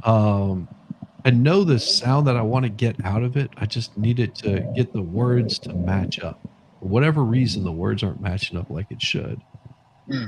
I know the sound that I want to get out of it. I just need it to get the words to match up. For whatever reason, the words aren't matching up like it should. Mm.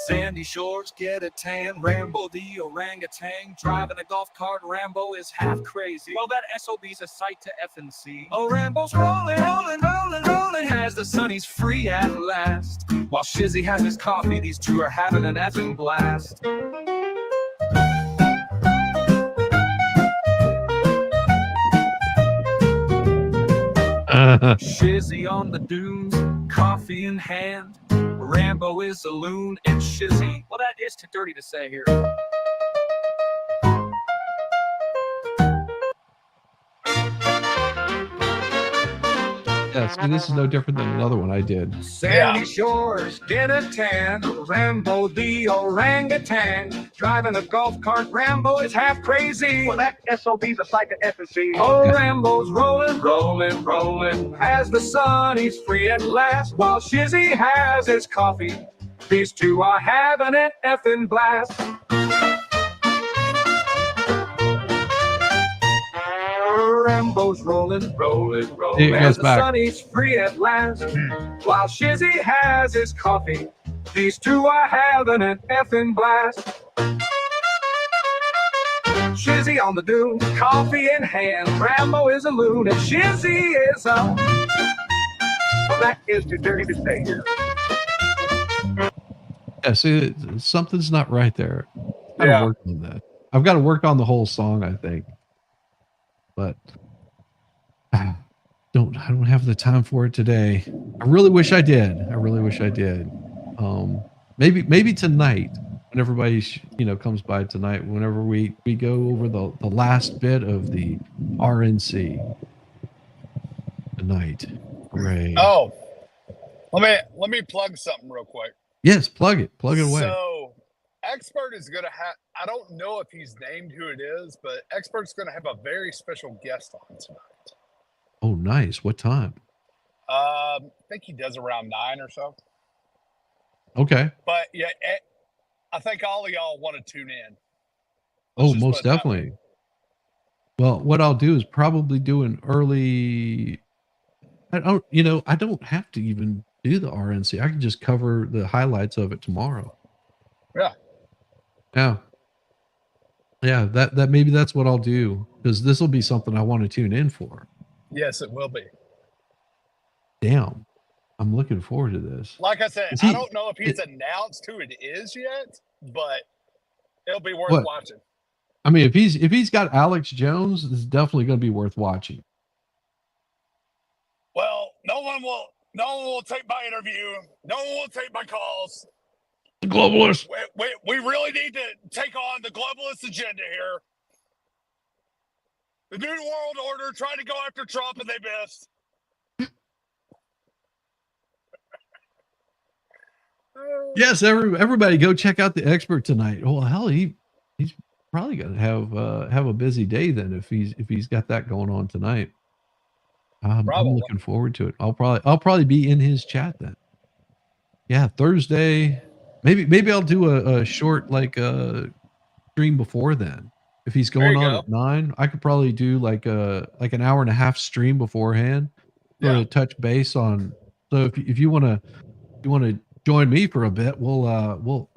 Sandy shores get a tan. Rambo the orangutan driving a golf cart. Rambo is half crazy. Well, that SOB's a sight to effing see. Oh, Rambo's rolling, rolling, rolling, rolling as the sun he's free at last. While Shizzy has his coffee, these two are having an effing blast. Shizzy on the dunes, coffee in hand. Rambo is a loon and Shizzy, well, that is too dirty to say here. Yeah, see, this is no different than another one I did. Sandy shores get a tan. Rambo the orangutan driving a golf cart. Rambo is half crazy. Well, that SOB's a sight to effing see. Oh, Rambo's rolling, rolling, rolling as the sun he's free at last. While Shizzy has his coffee, these two are having an effing blast. Rambo's rolling, rolling, rolling as the sun he's free at last. While Shizzy has his coffee, these two are having an effing blast. Shizzy on the dune, coffee in hand. Rambo is a loon and Shizzy is a... Well, that is too dirty to say here. Yeah, see, something's not right there. I've got Yeah. to work on that. I've got to work on the whole song, I think. But I don't have the time for it today. I really wish I did. Maybe tonight, when everybody comes by tonight, whenever we go over the last bit of the RNC tonight. Hooray. Oh, let me plug something real quick. Yes, plug it away. So, Expert is going to have, I don't know if he's named who it is, but Expert's going to have a very special guest on tonight. Oh, nice. What time? I think he does around 9 or so. Okay. But yeah, I think all of y'all want to tune in. Oh, most definitely. Well, what I'll do is probably do an early. I don't have to even do the RNC. I can just cover the highlights of it tomorrow. Yeah. That maybe that's what I'll do, because this will be something I want to tune in for. Yes, it will be. Damn. I'm looking forward to this. Like I said, I don't know if he's announced who it is yet, but it'll be worth watching. I mean, if he's got Alex Jones, it's definitely going to be worth watching. Well, no one will take my interview. No one will take my calls. The globalists. We really need to take on the globalist agenda here. The New World Order tried to go after Trump and they missed. Yes, everybody go check out the Expert tonight. Well, hell, he's probably going to have a busy day then if he's got that going on tonight. I'm looking forward to it. I'll probably be in his chat then. Yeah, Thursday. Maybe I'll do a short stream before then. If he's There going you on go. at 9, I could probably do like an hour and a half stream beforehand, sort Yeah. of touch base on. So if you wanna join me for a bit, oh,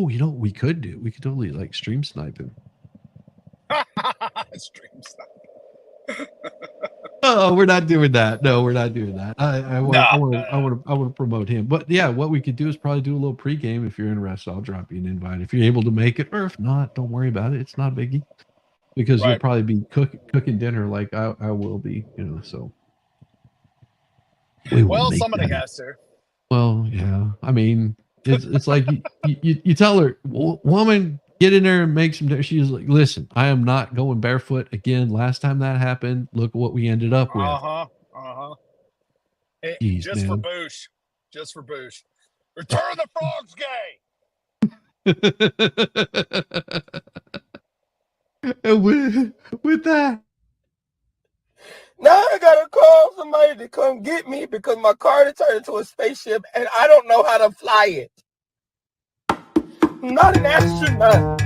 you know what we could do? We could totally like stream snipe him. Stream stuff. Oh, we're not doing that. No, we're not doing that. I No. want to promote him. But yeah, what we could do is probably do a little pregame. If you're interested, I'll drop you an invite if you're able to make it, or if not, don't worry about it. It's not a biggie because you'll Right. probably be cooking dinner like I will be, you know. So we will Well, make somebody that. has to. Well, yeah. I mean, it's like you tell her, woman, get in there and make some dinner. She's like, listen, I am not going barefoot again. Last time that happened, look what we ended up with. Hey, Jeez, just for man. Boosh. Just for Boosh. Return the Frogs gay. And with that, Now I gotta call somebody to come get me because my car turned into a spaceship and I don't know how to fly it. I'm not an astronaut.